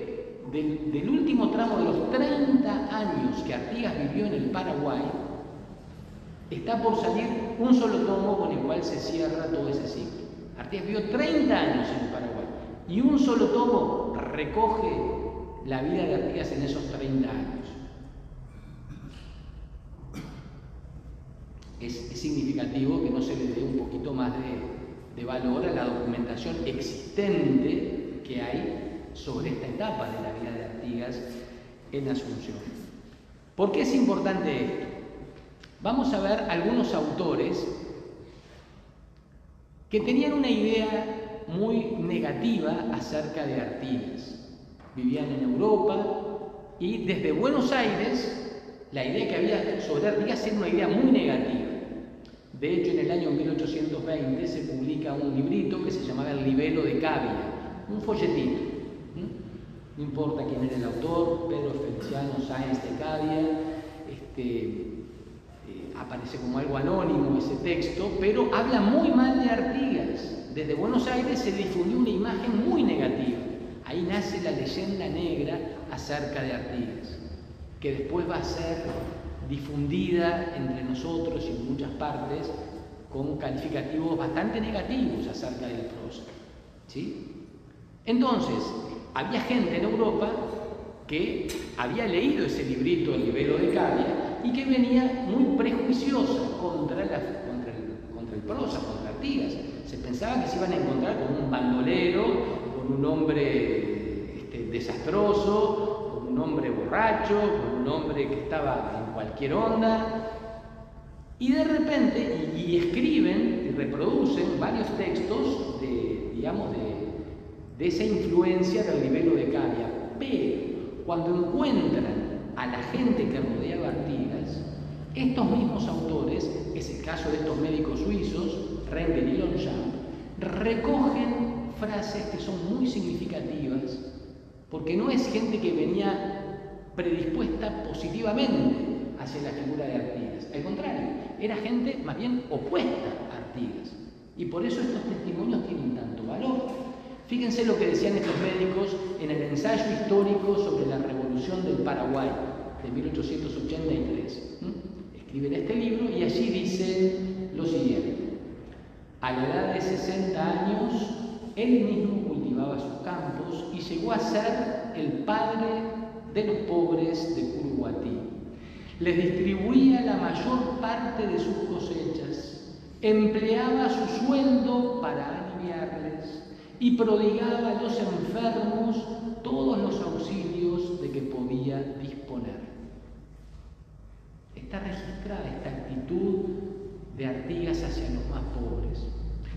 Speaker 2: del último tramo de los 30 años que Artigas vivió en el Paraguay, está por salir un solo tomo con el cual se cierra todo ese ciclo. Artigas vivió 30 años en el Paraguay y un solo tomo recoge la vida de Artigas en esos 30 años. Es significativo que no se le dé un poquito más de valor a la documentación existente que hay sobre esta etapa de la vida de Artigas en Asunción. ¿Por qué es importante esto? Vamos a ver algunos autores que tenían una idea muy negativa acerca de Artigas. Vivían en Europa y desde Buenos Aires la idea que había sobre Artigas era una idea muy negativa. De hecho, en el año 1820 se publica un librito que se llamaba El Libelo de Cavia, un folletito. No importa quién era el autor, Pedro Feliciano Sáenz de Cavia, aparece como algo anónimo ese texto, pero habla muy mal de Artigas. Desde Buenos Aires se difundió una imagen muy negativa. Ahí nace la leyenda negra acerca de Artigas, que después va a ser difundida entre nosotros y en muchas partes con calificativos bastante negativos acerca del prócer, ¿sí? Entonces, había gente en Europa que había leído ese librito, El Libelo de Cavia, y que venía muy prejuiciosa contra el prócer, contra Artigas. Se pensaba que se iban a encontrar con un bandolero, con un hombre desastroso, con un hombre borracho, con un hombre que estaba en cualquier onda. Y de repente, y escriben y reproducen varios textos de esa influencia del Libelo de Cavia. Pero cuando encuentran a la gente que rodeaba a Artigas, estos mismos autores, es el caso de estos médicos suizos, Rengel y Longchamp, recogen frases que son muy significativas, porque no es gente que venía predispuesta positivamente hacia la figura de Artigas. Al contrario, era gente más bien opuesta a Artigas. Y por eso estos testimonios tienen tanto valor. Fíjense lo que decían estos médicos en el ensayo histórico sobre la Revolución del Paraguay de 1883. Escriben este libro y allí dicen lo siguiente: a la edad de 60 años, él mismo cultivaba sus campos y llegó a ser el padre de los pobres de Curuguatí. Les distribuía la mayor parte de sus cosechas, empleaba su sueldo para aliviarles y prodigaba a los enfermos todos los auxilios de que podía disponer. Está registrada esta actitud de Artigas hacia los más pobres.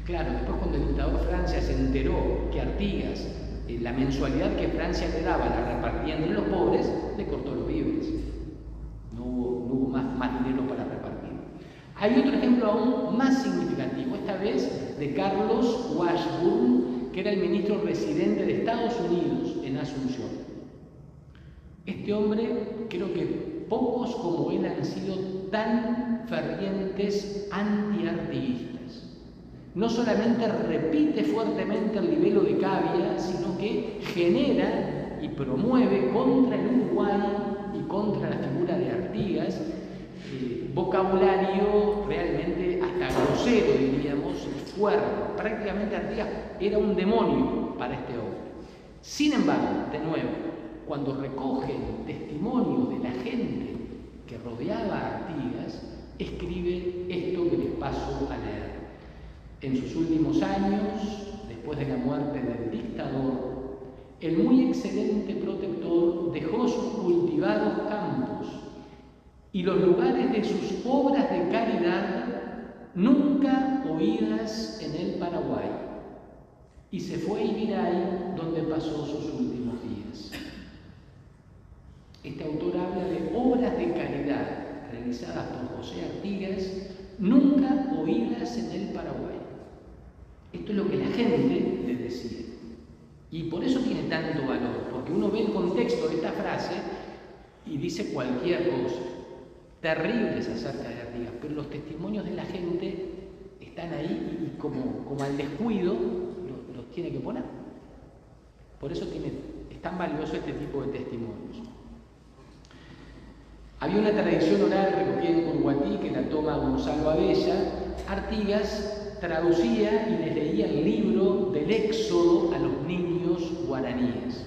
Speaker 2: Claro, después cuando el dictador Francia se enteró que Artigas la mensualidad que Francia le daba la repartía entre los pobres, le cortó los víveres. No hubo más dinero para repartir. Hay otro ejemplo aún más significativo, esta vez de Carlos Washburn, que era el ministro residente de Estados Unidos en Asunción. Este hombre, creo que pocos como él han sido tan fervientes antiartiguistas. No solamente repite fuertemente el libelo de Cavia, sino que genera y promueve contra el Uruguay y contra la figura de Artigas vocabulario realmente hasta grosero, diríamos, fuerte. Prácticamente Artigas era un demonio para este hombre. Sin embargo, de nuevo, cuando recoge el testimonio de la gente que rodeaba a Artigas, escribe esto que les paso a leer. En sus últimos años, después de la muerte del dictador, el muy excelente protector dejó sus cultivados campos y los lugares de sus obras de caridad nunca oídas en el Paraguay, y se fue a Ibiray, donde pasó sus últimos días. Este autor habla de obras de caridad realizadas por José Artigas, nunca oídas en el Paraguay. Esto es lo que la gente le decía. Y por eso tiene tanto valor, porque uno ve el contexto de esta frase y dice cualquier cosa. Terribles acerca de Artigas, pero los testimonios de la gente están ahí y como al descuido los tiene que poner. Por eso es tan valioso este tipo de testimonios. Había una tradición oral recogida en Curuguatí que la toma Gonzalo Abella. Artigas traducía y les leía el libro del Éxodo a los niños guaraníes.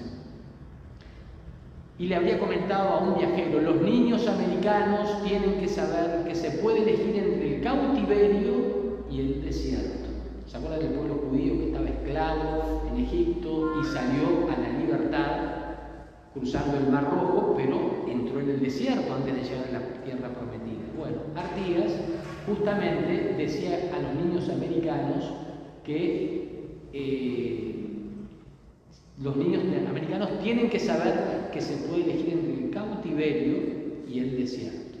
Speaker 2: Y le habría comentado a un viajero: los niños americanos tienen que saber que se puede elegir entre el cautiverio y el desierto. ¿Se acuerdan del pueblo judío que estaba esclavo en Egipto y salió a la libertad cruzando el Mar Rojo, pero entró en el desierto antes de llegar a la tierra prometida? Bueno, Artigas justamente decía a los niños americanos que los niños americanos tienen que saber que se puede elegir entre el cautiverio y el desierto.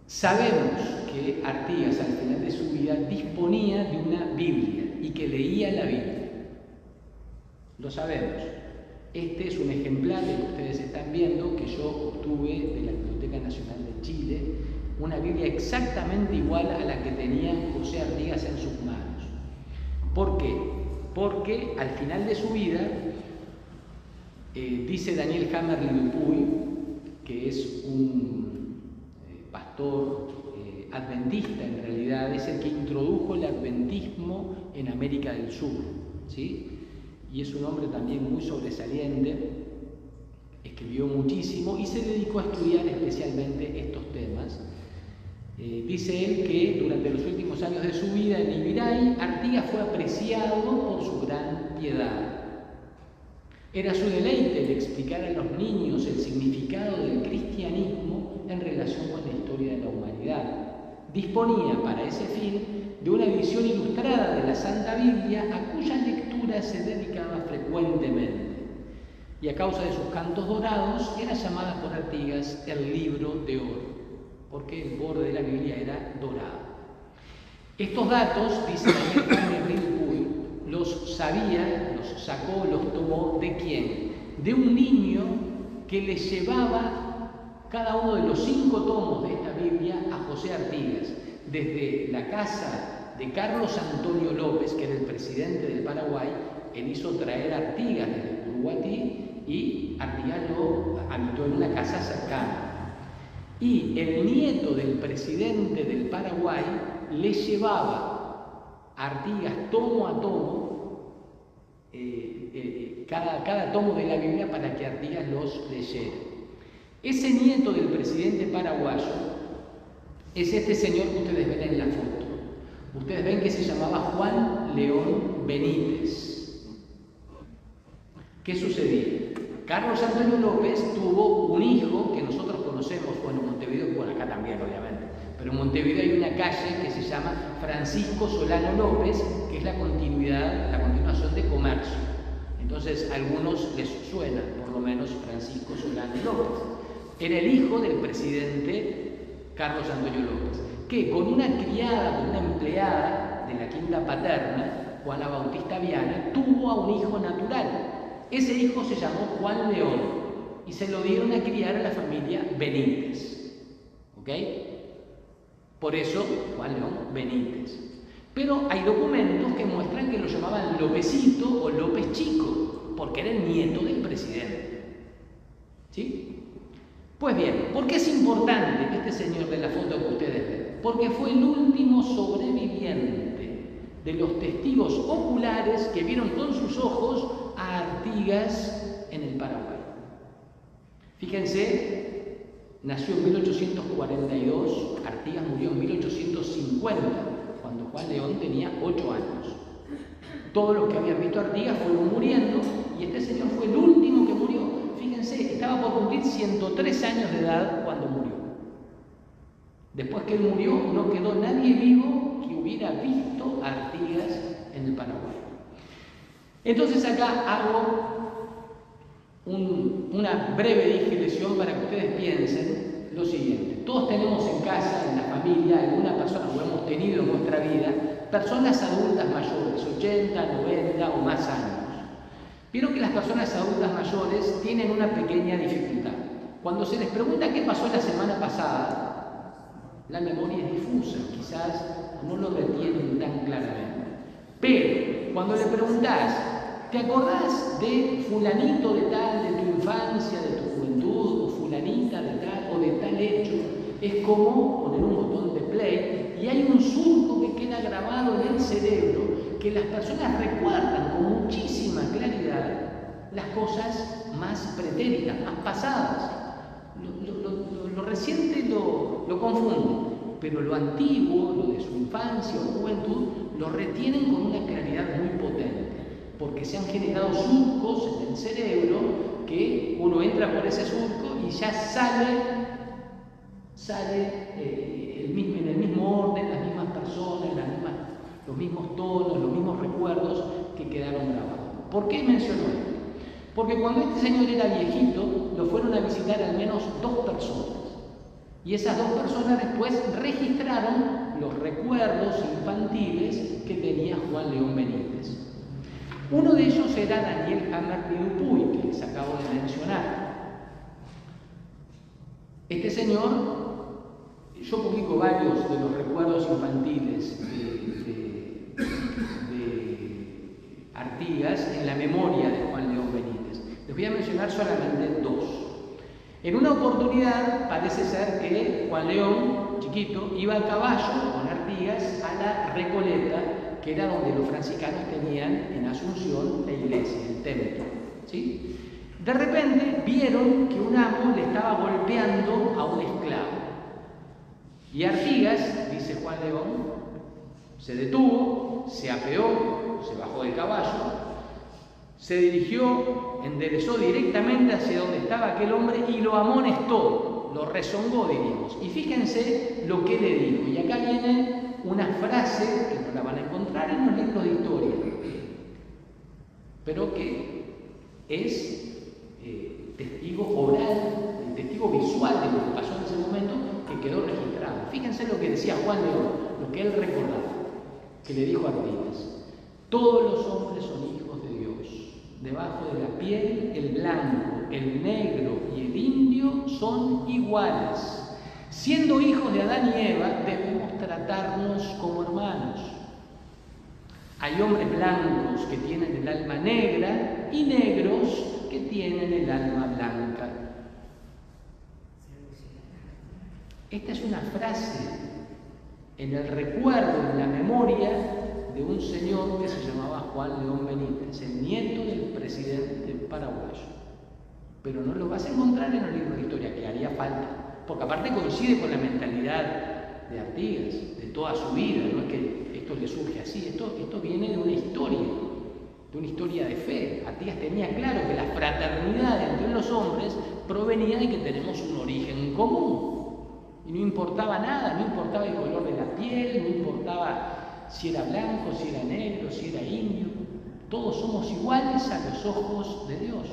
Speaker 2: Sabemos que Artigas al final de su vida disponía de una Biblia y que leía la Biblia. Lo sabemos. Este es un ejemplar de lo que ustedes están viendo que yo obtuve de la Biblioteca Nacional de Chile, una Biblia exactamente igual a la que tenía José Artigas en sus manos. ¿Por qué? Porque al final de su vida, dice Daniel Hammerly Dupuy, que es un pastor adventista en realidad, es el que introdujo el adventismo en América del Sur, ¿sí? Y es un hombre también muy sobresaliente, escribió muchísimo y se dedicó a estudiar especialmente estos temas. Dice él que durante los últimos años de su vida en Ibiray, Artigas fue apreciado por su gran piedad. Era su deleite el explicar a los niños el significado del cristianismo en relación con la historia de la humanidad. Disponía para ese fin de una edición ilustrada de la Santa Biblia, a cuya lectura se dedicaba frecuentemente, y a causa de sus cantos dorados era llamada por Artigas el libro de oro, porque el borde de la Biblia era dorado. Estos datos, dice Daniel Hammerly Dupuy, los sabía, los sacó, los tomó ¿de quién? De un niño que le llevaba cada uno de los 5 tomos de esta Biblia a José Artigas, desde la casa de Carlos Antonio López, que era el presidente del Paraguay. Él hizo traer a Artigas desde Curuguatí y Artigas lo habitó en una casa cercana. Y el nieto del presidente del Paraguay le llevaba a Artigas tomo a tomo, cada tomo de la Biblia para que Artigas los leyera. Ese nieto del presidente paraguayo es este señor que ustedes ven en la foto. Ustedes ven que se llamaba Juan León Benítez. ¿Qué sucedía? Carlos Antonio López tuvo un hijo que nosotros conocemos, bueno, en Montevideo, bueno, acá también obviamente, pero en Montevideo hay una calle que se llama Francisco Solano López, que es la continuidad, la Entonces a algunos les suena, por lo menos Francisco Solano López. Era el hijo del presidente Carlos Antonio López, que con una criada, con una empleada de la quinta paterna, Juana Bautista Viana, tuvo a un hijo natural. Ese hijo se llamó Juan León y se lo dieron a criar a la familia Benítez. ¿Ok? Por eso Juan León Benítez. Pero hay documentos que muestran que lo llamaban Lópezito o López Chico, porque era el nieto del presidente. ¿Sí? Pues bien, ¿por qué es importante este señor de la foto que ustedes ven? Porque fue el último sobreviviente de los testigos oculares que vieron con sus ojos a Artigas en el Paraguay. Fíjense, nació en 1842, Artigas murió en 1850, cuando Juan León tenía 8 años. Todos los que habían visto a Artigas fueron muriendo y este señor fue el último que murió. Fíjense, estaba por cumplir 103 años de edad cuando murió. Después que él murió, no quedó nadie vivo que hubiera visto a Artigas en el Paraguay. Entonces acá hago una breve digestión para que ustedes piensen lo siguiente. Todos tenemos en casa, en la familia, alguna persona, o hemos tenido en nuestra vida, personas adultas mayores, 80, 90 o más años. Vieron que las personas adultas mayores tienen una pequeña dificultad. Cuando se les pregunta qué pasó la semana pasada, la memoria es difusa, quizás no lo retienen tan claramente. Pero cuando le preguntás, ¿te acordás de fulanito de tal, de tu infancia, de tu juventud, o fulanita de tal, o de tal hecho? Es como poner un botón de play y hay un surco que queda grabado en el cerebro que las personas recuerdan con muchísima claridad las cosas más pretéritas, más pasadas. Lo reciente lo confunden, pero lo antiguo, lo de su infancia o juventud, lo retienen con una claridad muy potente, porque se han generado surcos en el cerebro que uno entra por ese surco y ya sale en el mismo orden, las mismas personas, los mismos tonos, los mismos recuerdos que quedaron grabados. ¿Por qué menciono esto? Porque cuando este señor era viejito, lo fueron a visitar al menos 2 personas. Y esas 2 personas después registraron los recuerdos infantiles que tenía Juan León Benítez. Uno de ellos era Daniel Hammerby Dupuy, que les acabo de mencionar. Este señor, yo publico varios de los recuerdos infantiles de Artigas en la memoria de Juan León Benítez. Les voy a mencionar solamente 2. En una oportunidad parece ser que Juan León, chiquito, iba a caballo con Artigas a la Recoleta, que era donde los franciscanos tenían en Asunción la iglesia, el templo. ¿Sí? De repente vieron que un amo le estaba golpeando a un esclavo. Y Artigas, dice Juan León, se detuvo, se apeó, se bajó del caballo, se dirigió, enderezó directamente hacia donde estaba aquel hombre y lo amonestó, lo rezongó, diríamos. Y fíjense lo que le dijo. Y acá viene una frase que no la van a encontrar en los libros de historia, pero que es testigo oral, testigo visual de lo que pasó en ese momento, que quedó registrado. Fíjense lo que decía Juan León, lo que él recordaba, que le dijo a Artigas: todos los hombres son hijos de Dios. Debajo de la piel, el blanco, el negro y el indio son iguales. Siendo hijos de Adán y Eva, debemos tratarnos como hermanos. Hay hombres blancos que tienen el alma negra y negros que tienen el alma blanca. Esta es una frase en el recuerdo, en la memoria de un señor que se llamaba Juan León Benítez, el nieto del presidente paraguayo. Pero no lo vas a encontrar en los libros de historia, que haría falta, porque aparte coincide con la mentalidad de Artigas, de toda su vida. No es que esto le surge así, esto viene de una historia de fe. Artigas tenía claro que la fraternidad entre los hombres provenía de que tenemos un origen común. Y no importaba nada, no importaba el color de la piel, no importaba si era blanco, si era negro, si era indio. Todos somos iguales a los ojos de Dios.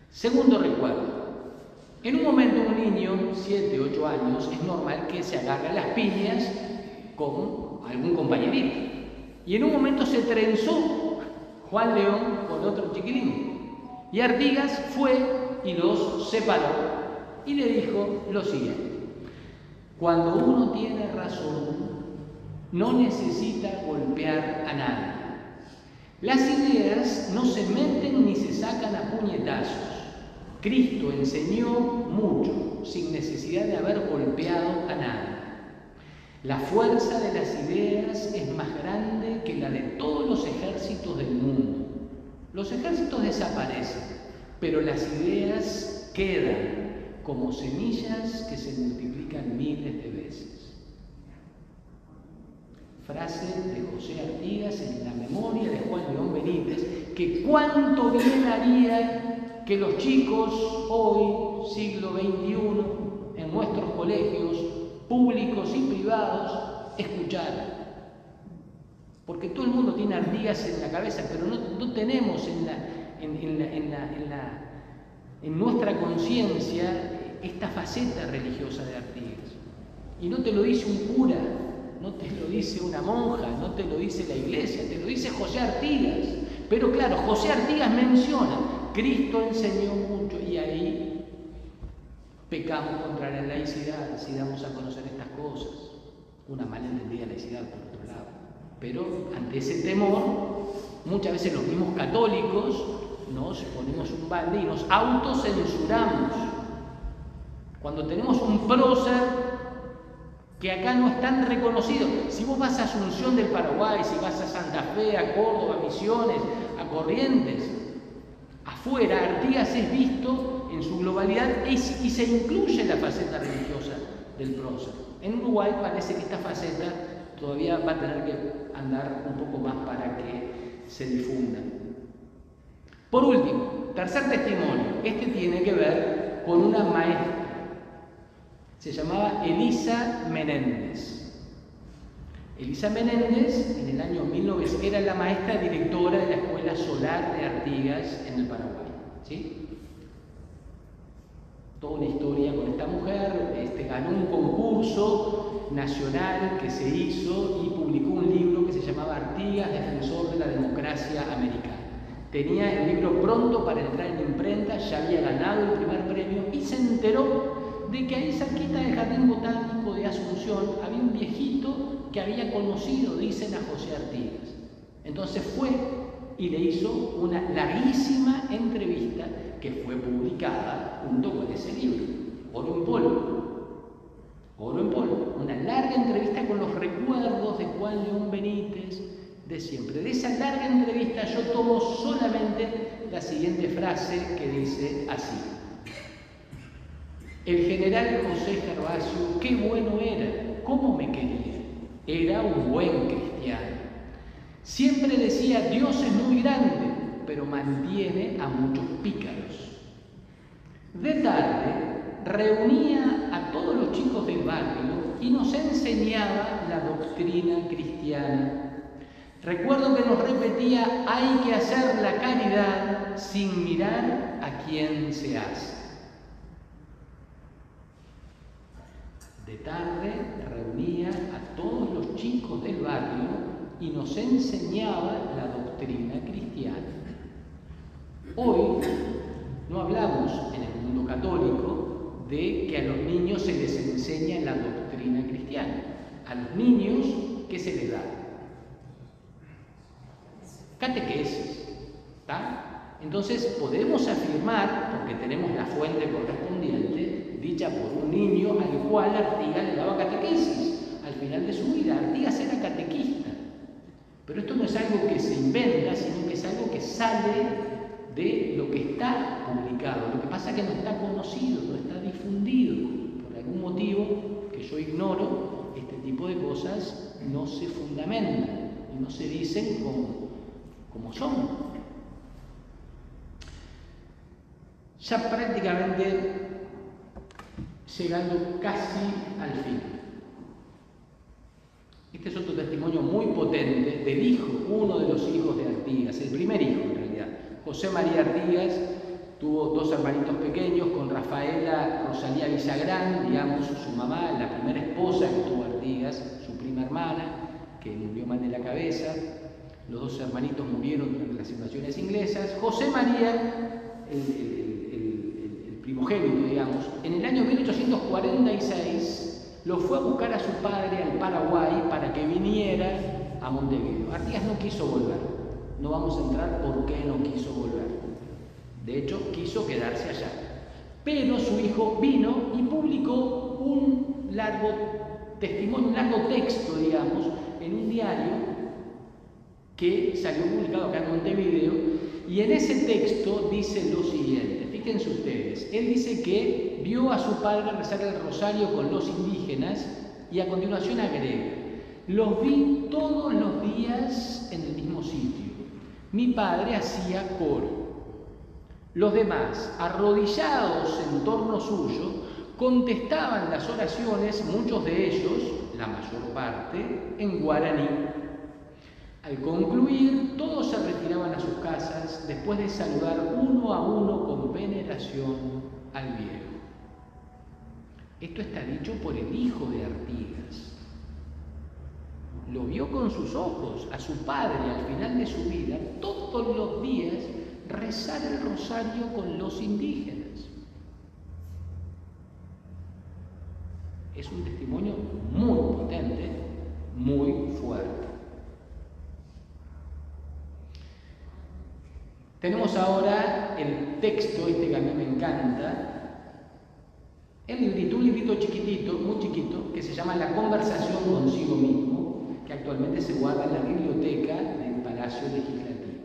Speaker 2: Segundo recuerdo. En un momento un niño, 7, 8 años, es normal que se agarre a las piñas con algún compañerito. Y en un momento se trenzó Juan León con otro chiquilín. Y Artigas fue y los separó y le dijo lo siguiente: cuando uno tiene razón, no necesita golpear a nadie. Las ideas no se meten ni se sacan a puñetazos. Cristo enseñó mucho sin necesidad de haber golpeado a nadie. La fuerza de las ideas es más grande que la de todos los ejércitos del mundo. Los ejércitos desaparecen, pero las ideas quedan como semillas que se multiplican miles de veces. Frase de José Artigas en la memoria de Juan León Benítez, que cuánto bien haría que los chicos hoy, siglo XXI, en nuestros colegios públicos y privados, escucharan. Porque todo el mundo tiene Artigas en la cabeza, pero no tenemos en nuestra conciencia esta faceta religiosa de Artigas. Y no te lo dice un cura, no te lo dice una monja, no te lo dice la iglesia, te lo dice José Artigas. Pero claro, José Artigas menciona, Cristo enseñó mucho, y ahí pecamos contra la laicidad si damos a conocer estas cosas. Una malentendida laicidad, por otro lado. Pero ante ese temor, muchas veces los mismos católicos nos ponemos un balde y nos autocensuramos. Cuando tenemos un prócer que acá no es tan reconocido. Si vos vas a Asunción del Paraguay, si vas a Santa Fe, a Córdoba, a Misiones, a Corrientes, afuera Artigas es visto en su globalidad y se incluye la faceta religiosa del prócer. En Uruguay parece que esta faceta todavía va a tener que andar un poco más para que se difunda. Por último, tercer testimonio. Este tiene que ver con una maestra. Se llamaba Elisa Menéndez. Elisa Menéndez, en el año 1900, era la maestra directora de la Escuela Solar de Artigas en el Paraguay. ¿Sí? Toda una historia con esta mujer. Ganó un concurso nacional que se hizo y publicó un libro que se llamaba Artigas, defensor de la democracia americana. Tenía el libro pronto para entrar en imprenta, ya había ganado el primer premio y se enteró de que ahí cerquita del Jardín Botánico de Asunción había un viejito que había conocido, dicen, a José Artigas. Entonces fue y le hizo una larguísima entrevista que fue publicada junto con ese libro, Oro en Polvo. Oro en Polvo, una larga entrevista con los recuerdos de Juan León Benítez de siempre. De esa larga entrevista yo tomo solamente la siguiente frase que dice así: el general José Gervasio, qué bueno era, cómo me quería, era un buen cristiano. Siempre decía, Dios es muy grande, pero mantiene a muchos pícaros. De tarde reunía a todos los chicos del barrio y nos enseñaba la doctrina cristiana. Recuerdo que nos repetía, hay que hacer la caridad sin mirar a quién se hace. De tarde reunía a todos los chicos del barrio y nos enseñaba la doctrina cristiana. Hoy no hablamos en el mundo católico de que a los niños se les enseña la doctrina cristiana. A los niños, ¿qué se les da? Catequesis. ¿Está? Entonces podemos afirmar, porque tenemos la fuente correspondiente, dicha por un niño al cual Artigas le daba catequesis al final de su vida. Artigas era catequista. Pero esto no es algo que se inventa, sino que es algo que sale de lo que está publicado. Lo que pasa es que no está conocido, no está difundido. Por algún motivo que yo ignoro, este tipo de cosas no se fundamentan y no se dicen como son. Ya prácticamente llegando casi al fin. Este es otro testimonio muy potente del hijo, uno de los hijos de Artigas, el primer hijo en realidad. José María Artigas tuvo 2 hermanitos pequeños con Rafaela Rosalía Villagrán, digamos, su mamá, la primera esposa que tuvo Artigas, su prima hermana, que murió mal de la cabeza. Los 2 hermanitos murieron durante las invasiones inglesas. José María, el primogénito, digamos, en el año 1846 lo fue a buscar a su padre al Paraguay para que viniera a Montevideo. Artigas no quiso volver. No vamos a entrar por qué no quiso volver. De hecho, quiso quedarse allá. Pero su hijo vino y publicó un largo testimonio, un largo texto, digamos, en un diario que salió publicado acá en Montevideo. Y en ese texto dice lo siguiente, fíjense ustedes, él dice que vio a su padre rezar el rosario con los indígenas y a continuación agrega, los vi todos los días en el mismo sitio. Mi padre hacía coro. Los demás, arrodillados en torno suyo, contestaban las oraciones, muchos de ellos, la mayor parte, en guaraní. Al concluir, todos se retiraban a sus casas después de saludar uno a uno con veneración al viejo. Esto está dicho por el hijo de Artigas. Lo vio con sus ojos a su padre al final de su vida, todos los días, rezar el rosario con los indígenas. Es un testimonio muy potente, muy fuerte. Tenemos ahora el texto, este que a mí me encanta, un librito chiquitito, muy chiquito, que se llama La conversación consigo mismo, que actualmente se guarda en la biblioteca del Palacio Legislativo.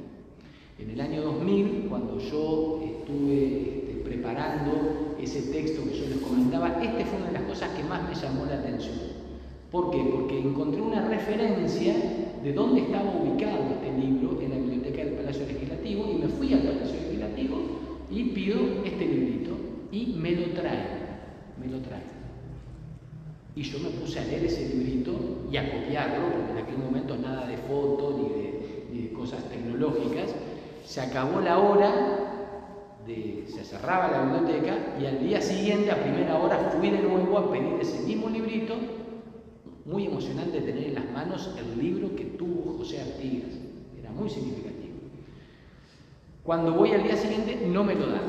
Speaker 2: En el año 2000, cuando yo estuve preparando ese texto que yo les comentaba, este fue una de las cosas que más me llamó la atención. ¿Por qué? Porque encontré una referencia de dónde estaba ubicado este libro en la biblioteca del Palacio Legislativo y me fui al Palacio Legislativo y pido este librito y me lo trae. Y yo me puse a leer ese librito y a copiarlo, porque en aquel momento nada de fotos ni de cosas tecnológicas. Se acabó la hora, se cerraba la biblioteca y al día siguiente, a primera hora, fui de nuevo a pedir ese mismo librito. Muy emocionante tener en las manos el libro que tuvo José Artigas. Era muy significativo. Cuando voy al día siguiente, no me lo dan.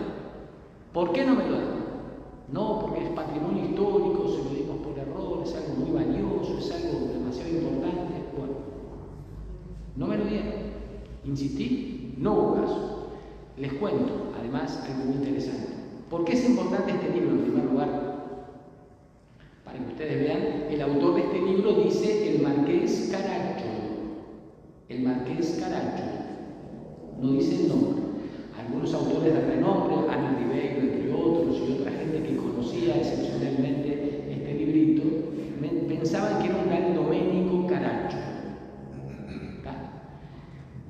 Speaker 2: ¿Por qué no me lo dan? No, porque es patrimonio histórico, se lo dimos por error, es algo muy valioso, es algo demasiado importante. Bueno, no me lo dieron. Insistí, no hubo caso. Les cuento, además, algo muy interesante. ¿Por qué es importante este libro, en primer lugar? Para que ustedes vean, el autor de este libro dice el Marqués Caracho. El Marqués Caracho. No dice el nombre. Algunos autores de renombre, Ana Ribeiro, entre otros, y otra gente que conocía excepcionalmente este librito, pensaban que era un tal Domenico Caracho.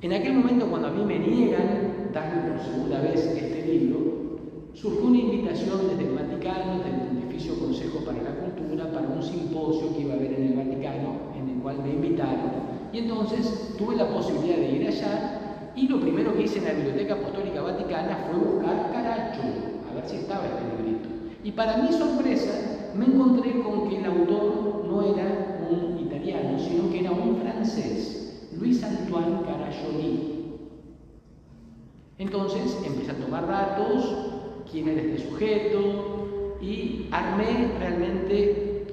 Speaker 2: En aquel momento, cuando a mí me niegan darme por segunda vez este libro, surgió una invitación desde el Vaticano, desde el Pontificio Consejo para la Cultura, para un simposio que iba a haber en el Vaticano, en el cual me invitaron. Y entonces tuve la posibilidad de ir allá, y lo primero que hice en la Biblioteca Apostólica Vaticana fue buscar Caracho, a ver si estaba este librito. Y para mi sorpresa, me encontré con que el autor no era un italiano, sino que era un francés, Luis Antoine Caraccioli. Entonces empecé a tomar datos, quién era este sujeto, y armé realmente,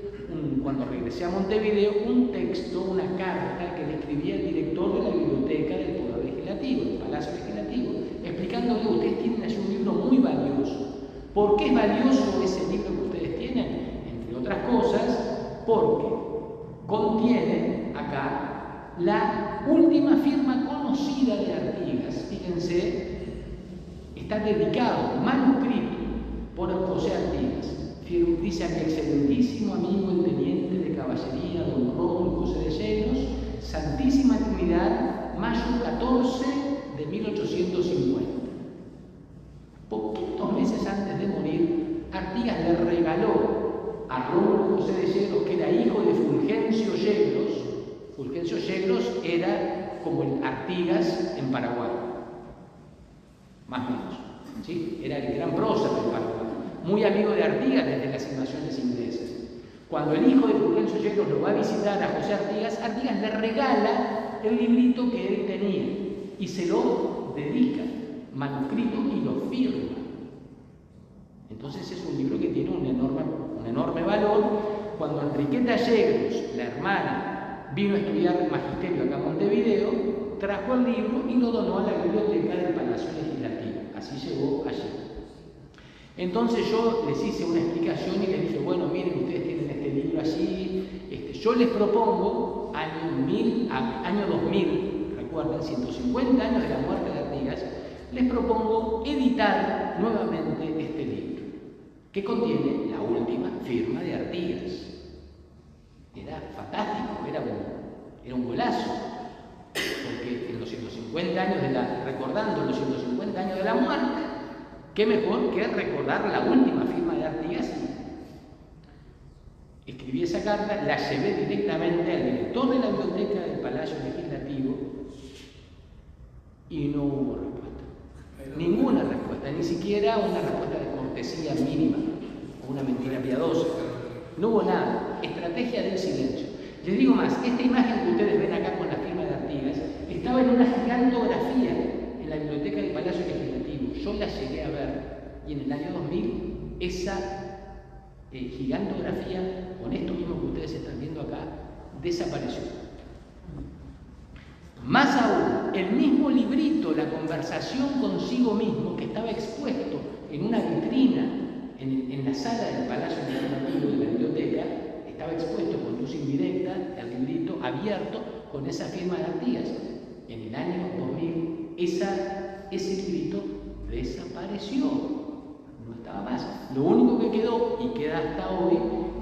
Speaker 2: cuando regresé a Montevideo, un texto, una carta que le escribía el director de la biblioteca del Poder Legislativo, del Palacio Legislativo, explicándole que ustedes tienen allí un libro muy valioso. ¿Por qué es valioso ese libro que ustedes tienen? Entre otras cosas, porque contiene acá la última firma conocida de Artigas. Fíjense, está dedicado, manuscrito, por José Artigas. Dice a mi excelentísimo amigo el teniente de caballería don Rómulo José de Llenos, Santísima Trinidad, mayo 14 de 1850. Poquitos meses antes de morir, Artigas le regaló a Rómulo José de Llenos, que era hijo de Fulgencio Llenos, Fulgencio Yegros era como el Artigas en Paraguay, más o menos, ¿sí? Era el gran prócer del Paraguay, muy amigo de Artigas desde las invasiones inglesas. Cuando el hijo de Fulgencio Yegros lo va a visitar a José Artigas, Artigas le regala el librito que él tenía y se lo dedica, manuscrito, y lo firma. Entonces es un libro que tiene un enorme valor. Cuando Enriqueta Yegros, la hermana, vino a estudiar magisterio acá a Montevideo, trajo el libro y lo donó a la biblioteca del Palacio Legislativo. Así llegó allí. Entonces yo les hice una explicación y les dije, bueno, miren, ustedes tienen este libro allí, yo les propongo, año 2000, recuerden, 150 años de la muerte de Artigas, les propongo editar nuevamente este libro, que contiene la última firma de Artigas. Era fantástico, era un golazo, porque en los 150 años recordando los 150 años de la muerte, qué mejor que recordar la última firma de Artigas. Escribí esa carta, la llevé directamente al director de la biblioteca del Palacio Legislativo y no hubo respuesta. Ninguna respuesta, ni siquiera una respuesta de cortesía mínima o una mentira piadosa. No hubo nada. Estrategia del silencio. Les digo más, esta imagen que ustedes ven acá con la firma de Artigas estaba en una gigantografía en la biblioteca del Palacio Legislativo. Yo la llegué a ver y en el año 2000 esa gigantografía, con esto mismo que ustedes están viendo acá, desapareció. Más aún, el mismo librito, la conversación consigo mismo, que estaba expuesto en una vitrina en la sala del Palacio Legislativo de la biblioteca, estaba expuesto con luz indirecta, el librito abierto con esa firma de Artigas. En el año 2000, ese librito desapareció, no estaba más. Lo único que quedó, y queda hasta hoy,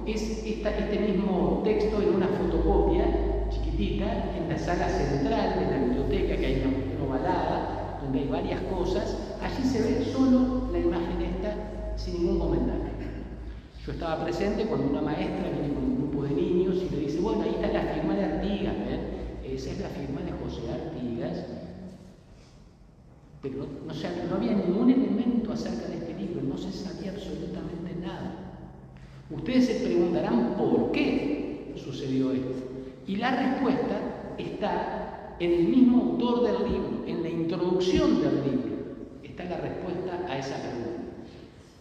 Speaker 2: es este mismo texto en una fotocopia chiquitita en la sala central de la biblioteca, que hay una ovalada donde hay varias cosas. Allí se ve solo la imagen esta sin ningún comentario. Yo estaba presente cuando una maestra viene con un grupo de niños y le dice, bueno, ahí está la firma de Artigas, ¿ven? Esa es la firma de José Artigas. Pero no había ningún elemento acerca de este libro, no se sabía absolutamente nada. Ustedes se preguntarán por qué sucedió esto. Y la respuesta está en el mismo autor del libro, en la introducción del libro. Está la respuesta a esa pregunta.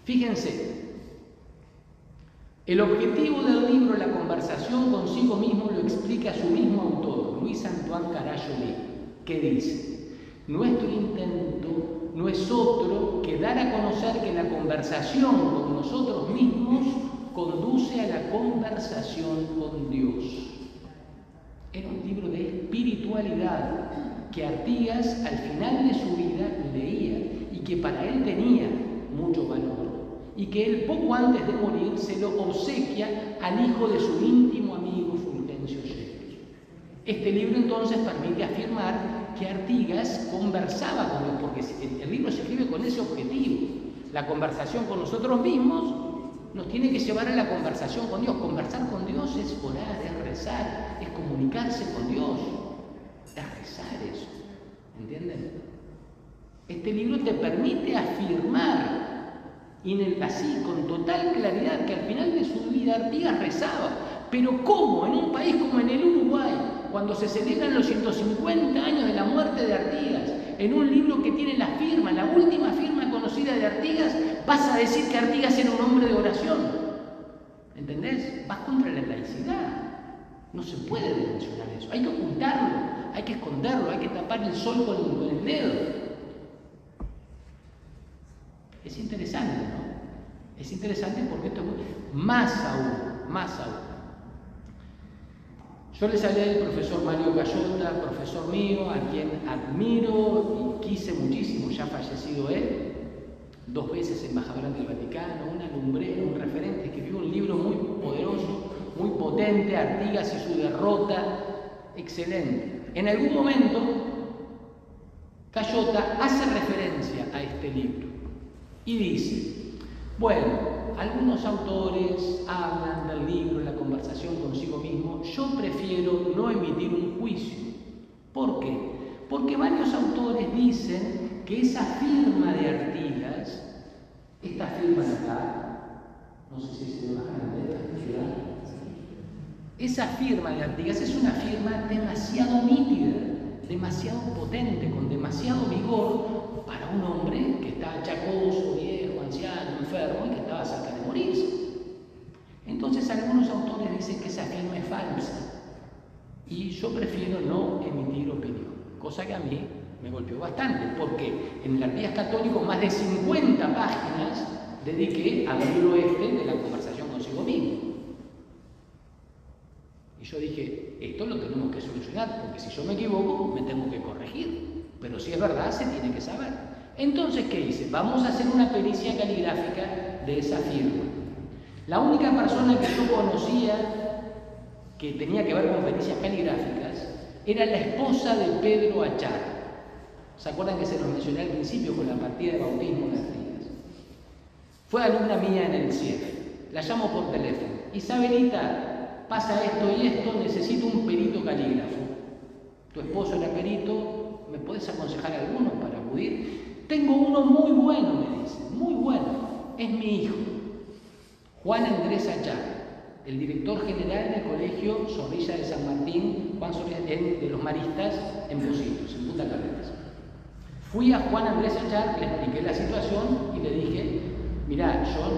Speaker 2: Fíjense, el objetivo del libro, la conversación consigo mismo, lo explica su mismo autor, Luis Antoine Carayoli, que dice: nuestro intento no es otro que dar a conocer que la conversación con nosotros mismos conduce a la conversación con Dios. Era un libro de espiritualidad que Artigas al final de su vida leía y que para él tenía mucho valor, y que él poco antes de morir se lo obsequia al hijo de su íntimo amigo Fulgencio Yegros. Este libro entonces permite afirmar que Artigas conversaba con Dios, porque el libro se escribe con ese objetivo. La conversación con nosotros mismos nos tiene que llevar a la conversación con Dios. Conversar con Dios es orar, es rezar, es comunicarse con Dios, es rezar eso. ¿Entienden? Este libro te permite afirmar así, con total claridad, que al final de su vida Artigas rezaba. Pero ¿cómo? En un país como en el Uruguay, cuando se celebran los 150 años de la muerte de Artigas, en un libro que tiene la firma, la última firma conocida de Artigas, vas a decir que Artigas era un hombre de oración. ¿Entendés? Vas contra la laicidad. No se puede mencionar eso. Hay que ocultarlo, hay que esconderlo, hay que tapar el sol con el dedo. Es interesante, ¿no? Es interesante porque esto es más aún. Yo les hablé del profesor Mario Cayota, profesor mío, a quien admiro y quise muchísimo, ya fallecido él, 2 veces embajador ante el Vaticano, un alumbrero, un referente, escribió un libro muy poderoso, muy potente, Artigas y su derrota, excelente. En algún momento, Cayota hace referencia a este libro y dice, bueno, algunos autores hablan del libro, la conversación consigo mismo. Yo prefiero no emitir un juicio. ¿Por qué? Porque varios autores dicen que esa firma de Artigas, esta firma de acá, no sé si se ve más grande, esa firma de Artigas es una firma demasiado nítida, demasiado potente, con demasiado vigor para un hombre que está achacoso, viejo, anciano, enfermo y que estaba cerca de morirse. Entonces algunos autores dicen que esa firma es falsa y yo prefiero no emitir opinión, cosa que a mí me golpeó bastante, porque en el Artigas Católico más de 50 páginas dediqué al libro de la conversación consigo mismo. Y yo dije, esto lo tenemos que solucionar, porque si yo me equivoco, me tengo que corregir. Pero si es verdad, se tiene que saber. Entonces, ¿qué hice? Vamos a hacer una pericia caligráfica de esa firma. La única persona que yo conocía que tenía que ver con pericias caligráficas era la esposa de Pedro Achar. ¿Se acuerdan que se los mencioné al principio con la partida de bautismo de Artigas? Fue alumna mía en el CIEF. La llamo por teléfono. Isabelita, pasa esto y esto, necesito un perito calígrafo. Tu esposo era perito, ¿me puedes aconsejar alguno para acudir? Tengo uno muy bueno, me dice, muy bueno, es mi hijo, Juan Andrés Achar, el director general del colegio Zorrilla de San Martín, Juan Zorrilla, de los Maristas, en Positos, en Punta Carretas. Fui a Juan Andrés Achar, le expliqué la situación y le dije, mirá, yo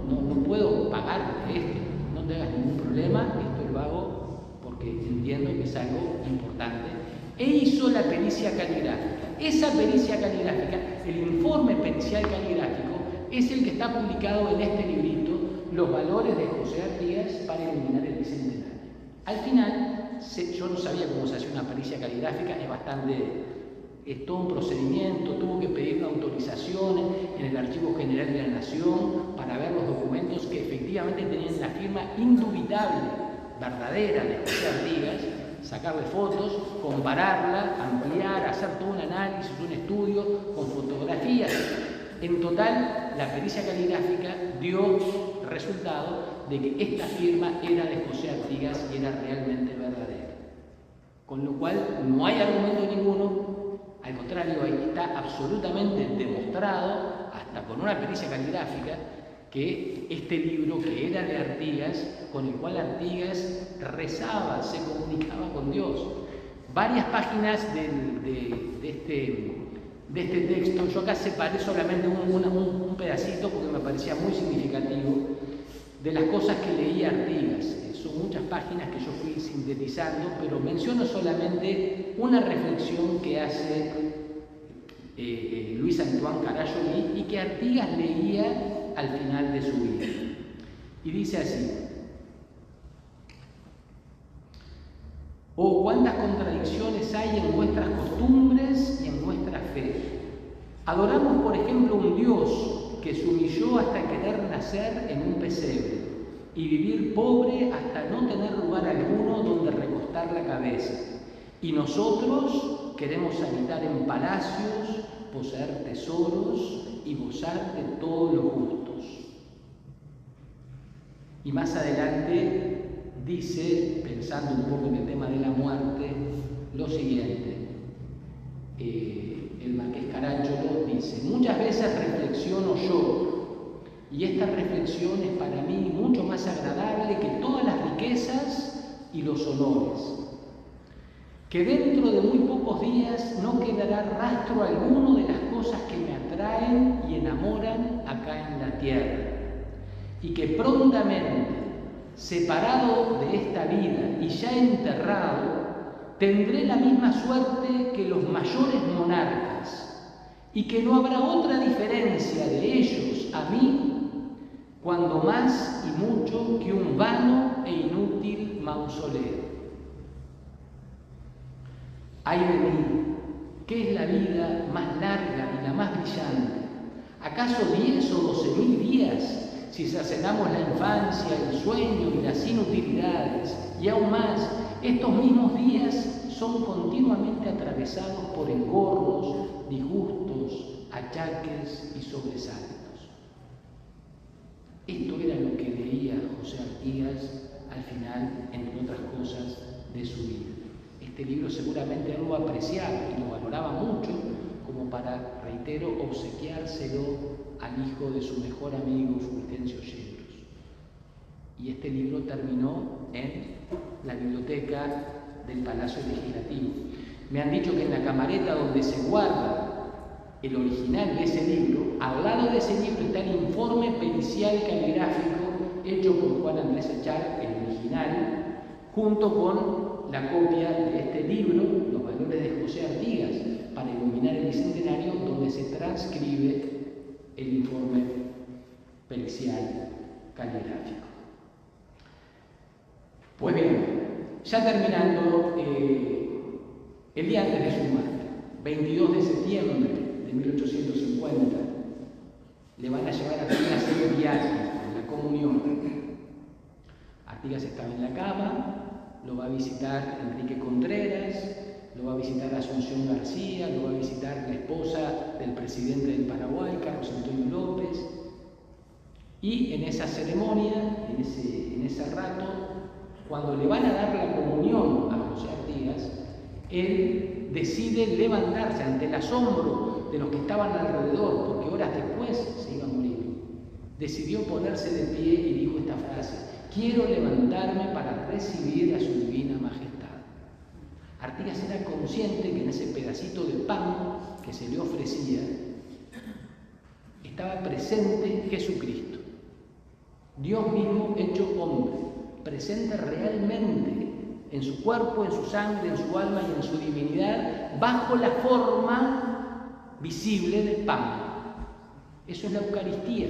Speaker 2: no puedo pagar esto. No te hagas ningún problema, esto lo hago porque entiendo que es algo importante. E hizo la pericia caligráfica. Esa pericia caligráfica, el informe pericial caligráfico, es el que está publicado en este librito, Los valores de José Artigas para iluminar el bicentenario. Al final, yo no sabía cómo se hacía una pericia caligráfica, es todo un procedimiento, tuvo que pedir una autorización en el Archivo General de la Nación para ver los documentos que efectivamente tenían la firma indubitable, verdadera de José Artigas, sacarle fotos, compararla, ampliar, hacer todo un análisis, un estudio con fotografías. En total, la pericia caligráfica dio resultado de que esta firma era de José Artigas y era realmente verdadera. Con lo cual, no hay argumento ninguno. Al contrario, ahí está absolutamente demostrado, hasta con una pericia caligráfica, que este libro, que era de Artigas, con el cual Artigas rezaba, se comunicaba con Dios. Varias páginas de este texto, yo acá separé solamente un pedacito porque me parecía muy significativo de las cosas que leía Artigas. Son muchas páginas que yo fui sintetizando, pero menciono solamente una reflexión que hace Luis Antoine Carayoli y que Artigas leía al final de su vida. Y dice así: oh, cuántas contradicciones hay en nuestras costumbres y en nuestra fe. Adoramos, por ejemplo, un Dios que se humilló hasta querer nacer en un pesebre y vivir pobre hasta no tener lugar alguno donde recostar la cabeza. Y nosotros queremos habitar en palacios, poseer tesoros y gozar de todos los gustos. Y más adelante dice, pensando un poco en el tema de la muerte, lo siguiente. El marqués Caracciolo dice: muchas veces reflexiono yo, y esta reflexión es para mí mucho más agradable que todas las riquezas y los honores, que dentro de muy pocos días no quedará rastro alguno de las cosas que me atraen y enamoran acá en la tierra, y que prontamente, separado de esta vida y ya enterrado, tendré la misma suerte que los mayores monarcas, y que no habrá otra diferencia de ellos a mí, cuando más y mucho que un vano e inútil mausoleo. Ay de mí, ¿qué es la vida más larga y la más brillante? ¿Acaso 10 o 12.000 días, si cercenamos la infancia, el sueño y las inutilidades? Y aún más, estos mismos días son continuamente atravesados por engorros, disgustos, achaques y sobresaltos. Esto era lo que leía José Artigas al final, entre otras cosas, de su vida. Este libro seguramente él lo apreciaba y lo valoraba mucho como para, reitero, obsequiárselo al hijo de su mejor amigo Fulgencio Yedros. Y este libro terminó en la biblioteca del Palacio Legislativo. Me han dicho que en la camareta donde se guarda el original de ese libro, al lado de ese libro está el informe pericial caligráfico hecho por Juan Andrés Echar, el original, junto con la copia de este libro, Los valores de José Artigas, para iluminar el Bicentenario, donde se transcribe el informe pericial caligráfico. Pues bien, ya terminando, el día antes de su muerte, 22 de septiembre de 1850, le van a llevar a Artigas el viaje, la comunión. Artigas estaba en la cama, lo va a visitar Enrique Contreras, lo va a visitar Asunción García, lo va a visitar la esposa del presidente del Paraguay, Carlos Antonio López, y en esa ceremonia, en ese rato, cuando le van a dar la comunión a José Artigas, él decide levantarse ante el asombro de los que estaban alrededor, porque horas después se iba a morir. Decidió ponerse de pie y dijo esta frase: quiero levantarme para recibir a su divina majestad. Artigas era consciente que en ese pedacito de pan que se le ofrecía estaba presente Jesucristo, Dios mismo hecho hombre, presente realmente en su cuerpo, en su sangre, en su alma y en su divinidad, bajo la forma visible del pan. Eso es la Eucaristía.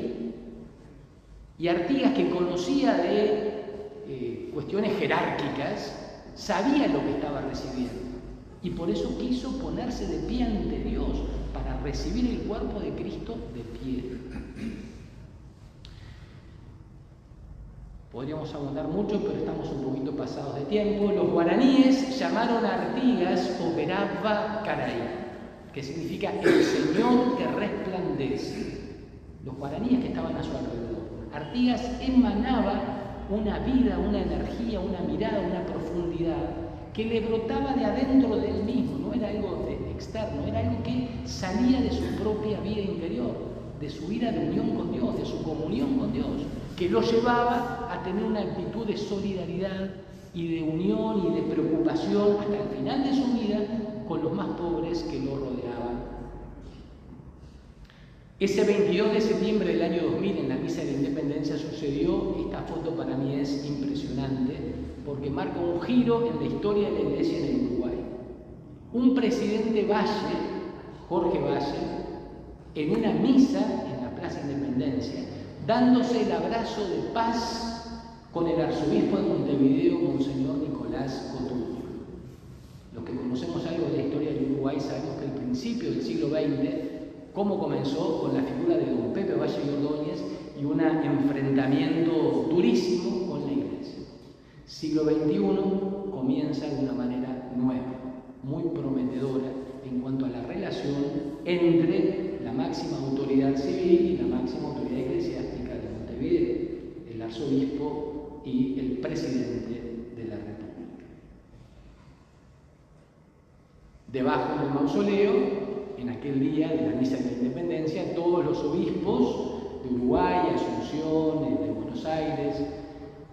Speaker 2: Y Artigas, que conocía de cuestiones jerárquicas, sabía lo que estaba recibiendo. Y por eso quiso ponerse de pie ante Dios, para recibir el cuerpo de Cristo de pie. Podríamos abundar mucho, pero estamos un poquito pasados de tiempo. Los guaraníes llamaron a Artigas Oberaba Caray, que significa el Señor que resplandece. Los guaraníes que estaban a su alrededor. Artigas emanaba una vida, una energía, una mirada, una profundidad que le brotaba de adentro de él mismo. No era algo externo, era algo que salía de su propia vida interior, de su vida de unión con Dios, de su comunión con Dios, que lo llevaba a tener una actitud de solidaridad y de unión y de preocupación hasta el final de su vida con los más pobres que lo rodeaban. Ese 22 de septiembre del año 2000, en la Misa de la Independencia, sucedió. Esta foto para mí es impresionante porque marca un giro en la historia de la Iglesia en el Uruguay. Un presidente Valle, Jorge Valle, en una misa en la Plaza Independencia, dándose el abrazo de paz con el arzobispo de Montevideo, Monseñor Nicolás Cotugno. Los que conocemos algo de la historia del Uruguay sabemos que al principio del siglo XX, cómo comenzó con la figura de don Pepe Valle y Ordóñez y un enfrentamiento durísimo con la Iglesia. Siglo XXI comienza de una manera nueva, muy prometedora en cuanto a la relación entre la máxima autoridad civil y la máxima autoridad eclesiástica de Montevideo, el arzobispo y el presidente de la República. Debajo del mausoleo, en aquel día de la Misa de la Independencia, todos los obispos de Uruguay, Asunción, de Buenos Aires,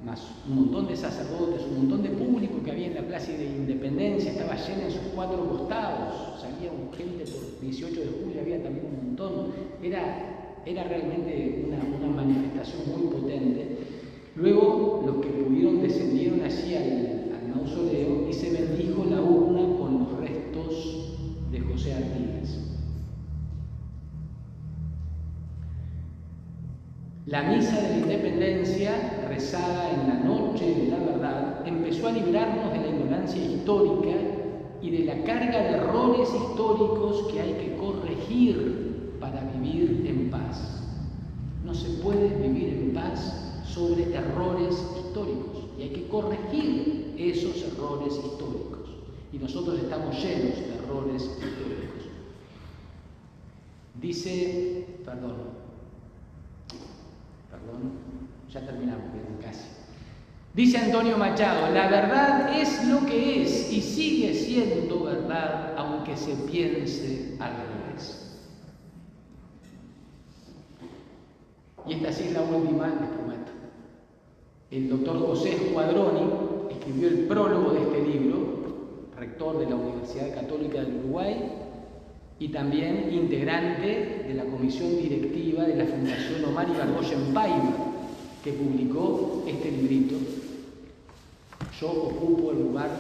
Speaker 2: más un montón de sacerdotes, un montón de público que había en la Plaza de Independencia, estaba llena en sus cuatro costados, salía gente por 18 de julio, había también un montón, era realmente una manifestación muy potente. Luego los que pudieron descendieron allí al mausoleo y se bendijo la urna con los restos de José Artigas. La Misa de la Independencia, rezada en la noche de la verdad, empezó a librarnos de la ignorancia histórica y de la carga de errores históricos que hay que corregir para vivir en paz. No se puede vivir en paz sobre errores históricos y hay que corregir esos errores históricos. Y nosotros estamos llenos de errores históricos. Dice, perdón, perdón, ya terminamos, bien, casi. Dice Antonio Machado, la verdad es lo que es y sigue siendo verdad aunque se piense al revés. Y esta sí es la última, les prometo. El doctor José Squadroni escribió el prólogo de este libro, rector de la Universidad Católica del Uruguay y también integrante de la comisión directiva de la Fundación Omar Ibargoyen Paiva, que publicó este librito. Yo ocupo el lugar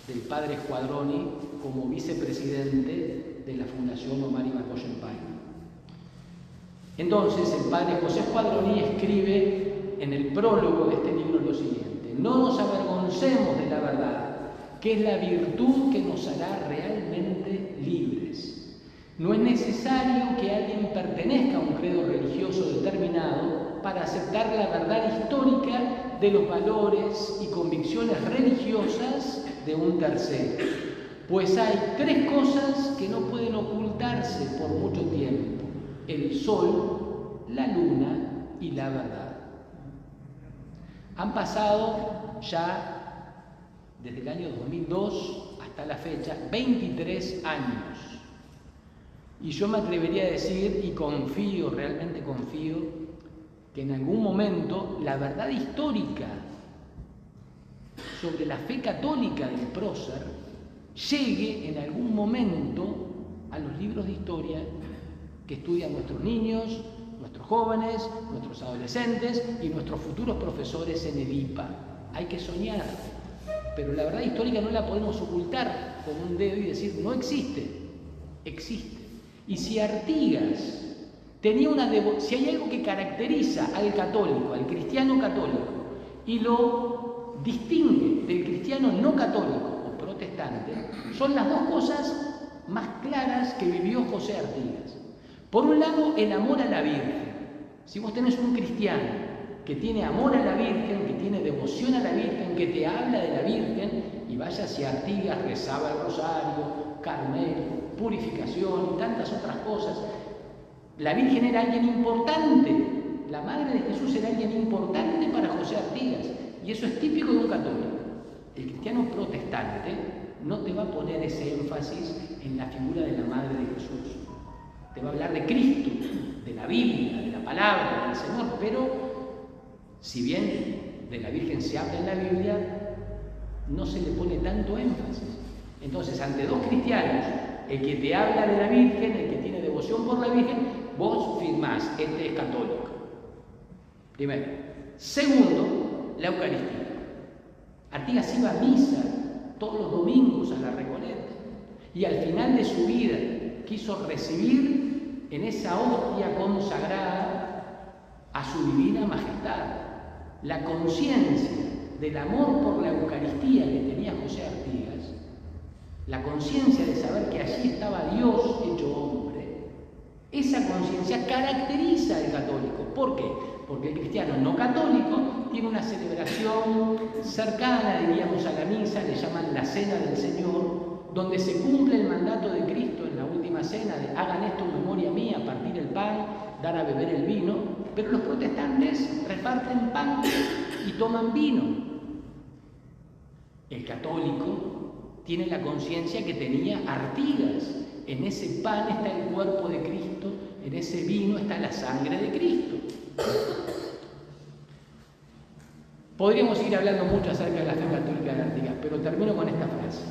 Speaker 2: del padre Squadroni como vicepresidente de la Fundación Omar Ibargoyen Paiva. Entonces, el padre José Squadroni escribe en el prólogo de este libro lo siguiente: no nos avergoncemos de la verdad, que es la virtud que nos hará realmente libres. No es necesario que alguien pertenezca a un credo religioso determinado para aceptar la verdad histórica de los valores y convicciones religiosas de un tercero, pues hay tres cosas que no pueden ocultarse por mucho tiempo: el sol, la luna y la verdad. Han pasado ya, desde el año 2002 hasta la fecha, 23 años. Y yo me atrevería a decir, y confío, realmente confío, que en algún momento la verdad histórica sobre la fe católica del prócer llegue en algún momento a los libros de historia que estudian nuestros niños, nuestros jóvenes, nuestros adolescentes y nuestros futuros profesores en el IPA. Hay que soñar, pero la verdad histórica no la podemos ocultar con un dedo y decir no existe, existe. Y si Artigas tenía si hay algo que caracteriza al católico, al cristiano católico, y lo distingue del cristiano no católico o protestante, son las dos cosas más claras que vivió José Artigas. Por un lado, el amor a la Virgen. Si vos tenés un cristiano que tiene amor a la Virgen, que tiene devoción a la Virgen, que te habla de la Virgen, y vaya hacia Artigas, rezaba el rosario, Carmelo, purificación y tantas otras cosas. La Virgen era alguien importante, la Madre de Jesús era alguien importante para José Artigas, y eso es típico de un católico. El cristiano protestante no te va a poner ese énfasis en la figura de la Madre de Jesús. Te va a hablar de Cristo, de la Biblia, de la palabra, del Señor, pero si bien de la Virgen se habla en la Biblia, no se le pone tanto énfasis. Entonces, ante dos cristianos, el que te habla de la Virgen, el que tiene devoción por la Virgen, vos firmás, este es católico. Primero. Segundo, la Eucaristía. Artigas iba a misa todos los domingos a la Recoleta y al final de su vida quiso recibir en esa hostia consagrada a su divina majestad. La conciencia del amor por la Eucaristía que tenía José Artigas, la conciencia de saber que allí estaba Dios hecho hombre, esa conciencia caracteriza al católico. ¿Por qué? Porque el cristiano no católico tiene una celebración cercana, diríamos, a la misa, le llaman la Cena del Señor, donde se cumple el mandato de Cristo en la última cena de hagan esto en memoria mía, partir el pan, dar a beber el vino, pero los protestantes reparten pan y toman vino. El católico tiene la conciencia que tenía Artigas. En ese pan está el cuerpo de Cristo, en ese vino está la sangre de Cristo. Podríamos ir hablando mucho acerca de la fe católica de Artigas, pero termino con esta frase.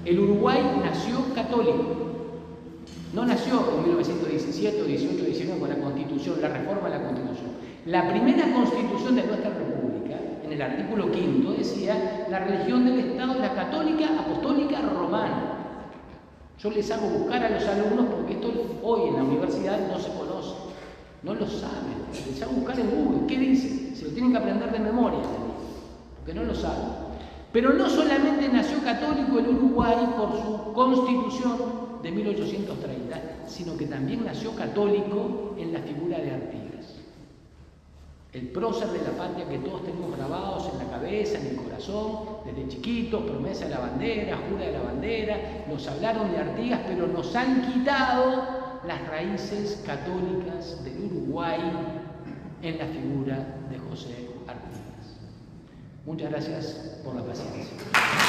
Speaker 2: El Uruguay nació católico. No nació en 1917 o 18 o 19 con la Constitución, la reforma de la Constitución. La primera Constitución de nuestra República, en el artículo 5, decía la religión del Estado es la católica, apostólica, romana. Yo les hago buscar a los alumnos porque esto hoy en la universidad no se conoce, no lo saben. Les hago buscar en Google. ¿Qué dice? Se lo tienen que aprender de memoria, porque no lo saben. Pero no solamente nació católico el Uruguay por su Constitución de 1830, sino que también nació católico en la figura de Artigas. El prócer de la patria que todos tenemos grabados en la cabeza, en el corazón, desde chiquitos, promesa de la bandera, jura de la bandera, nos hablaron de Artigas, pero nos han quitado las raíces católicas del Uruguay en la figura de José Artigas. Muchas gracias por la paciencia.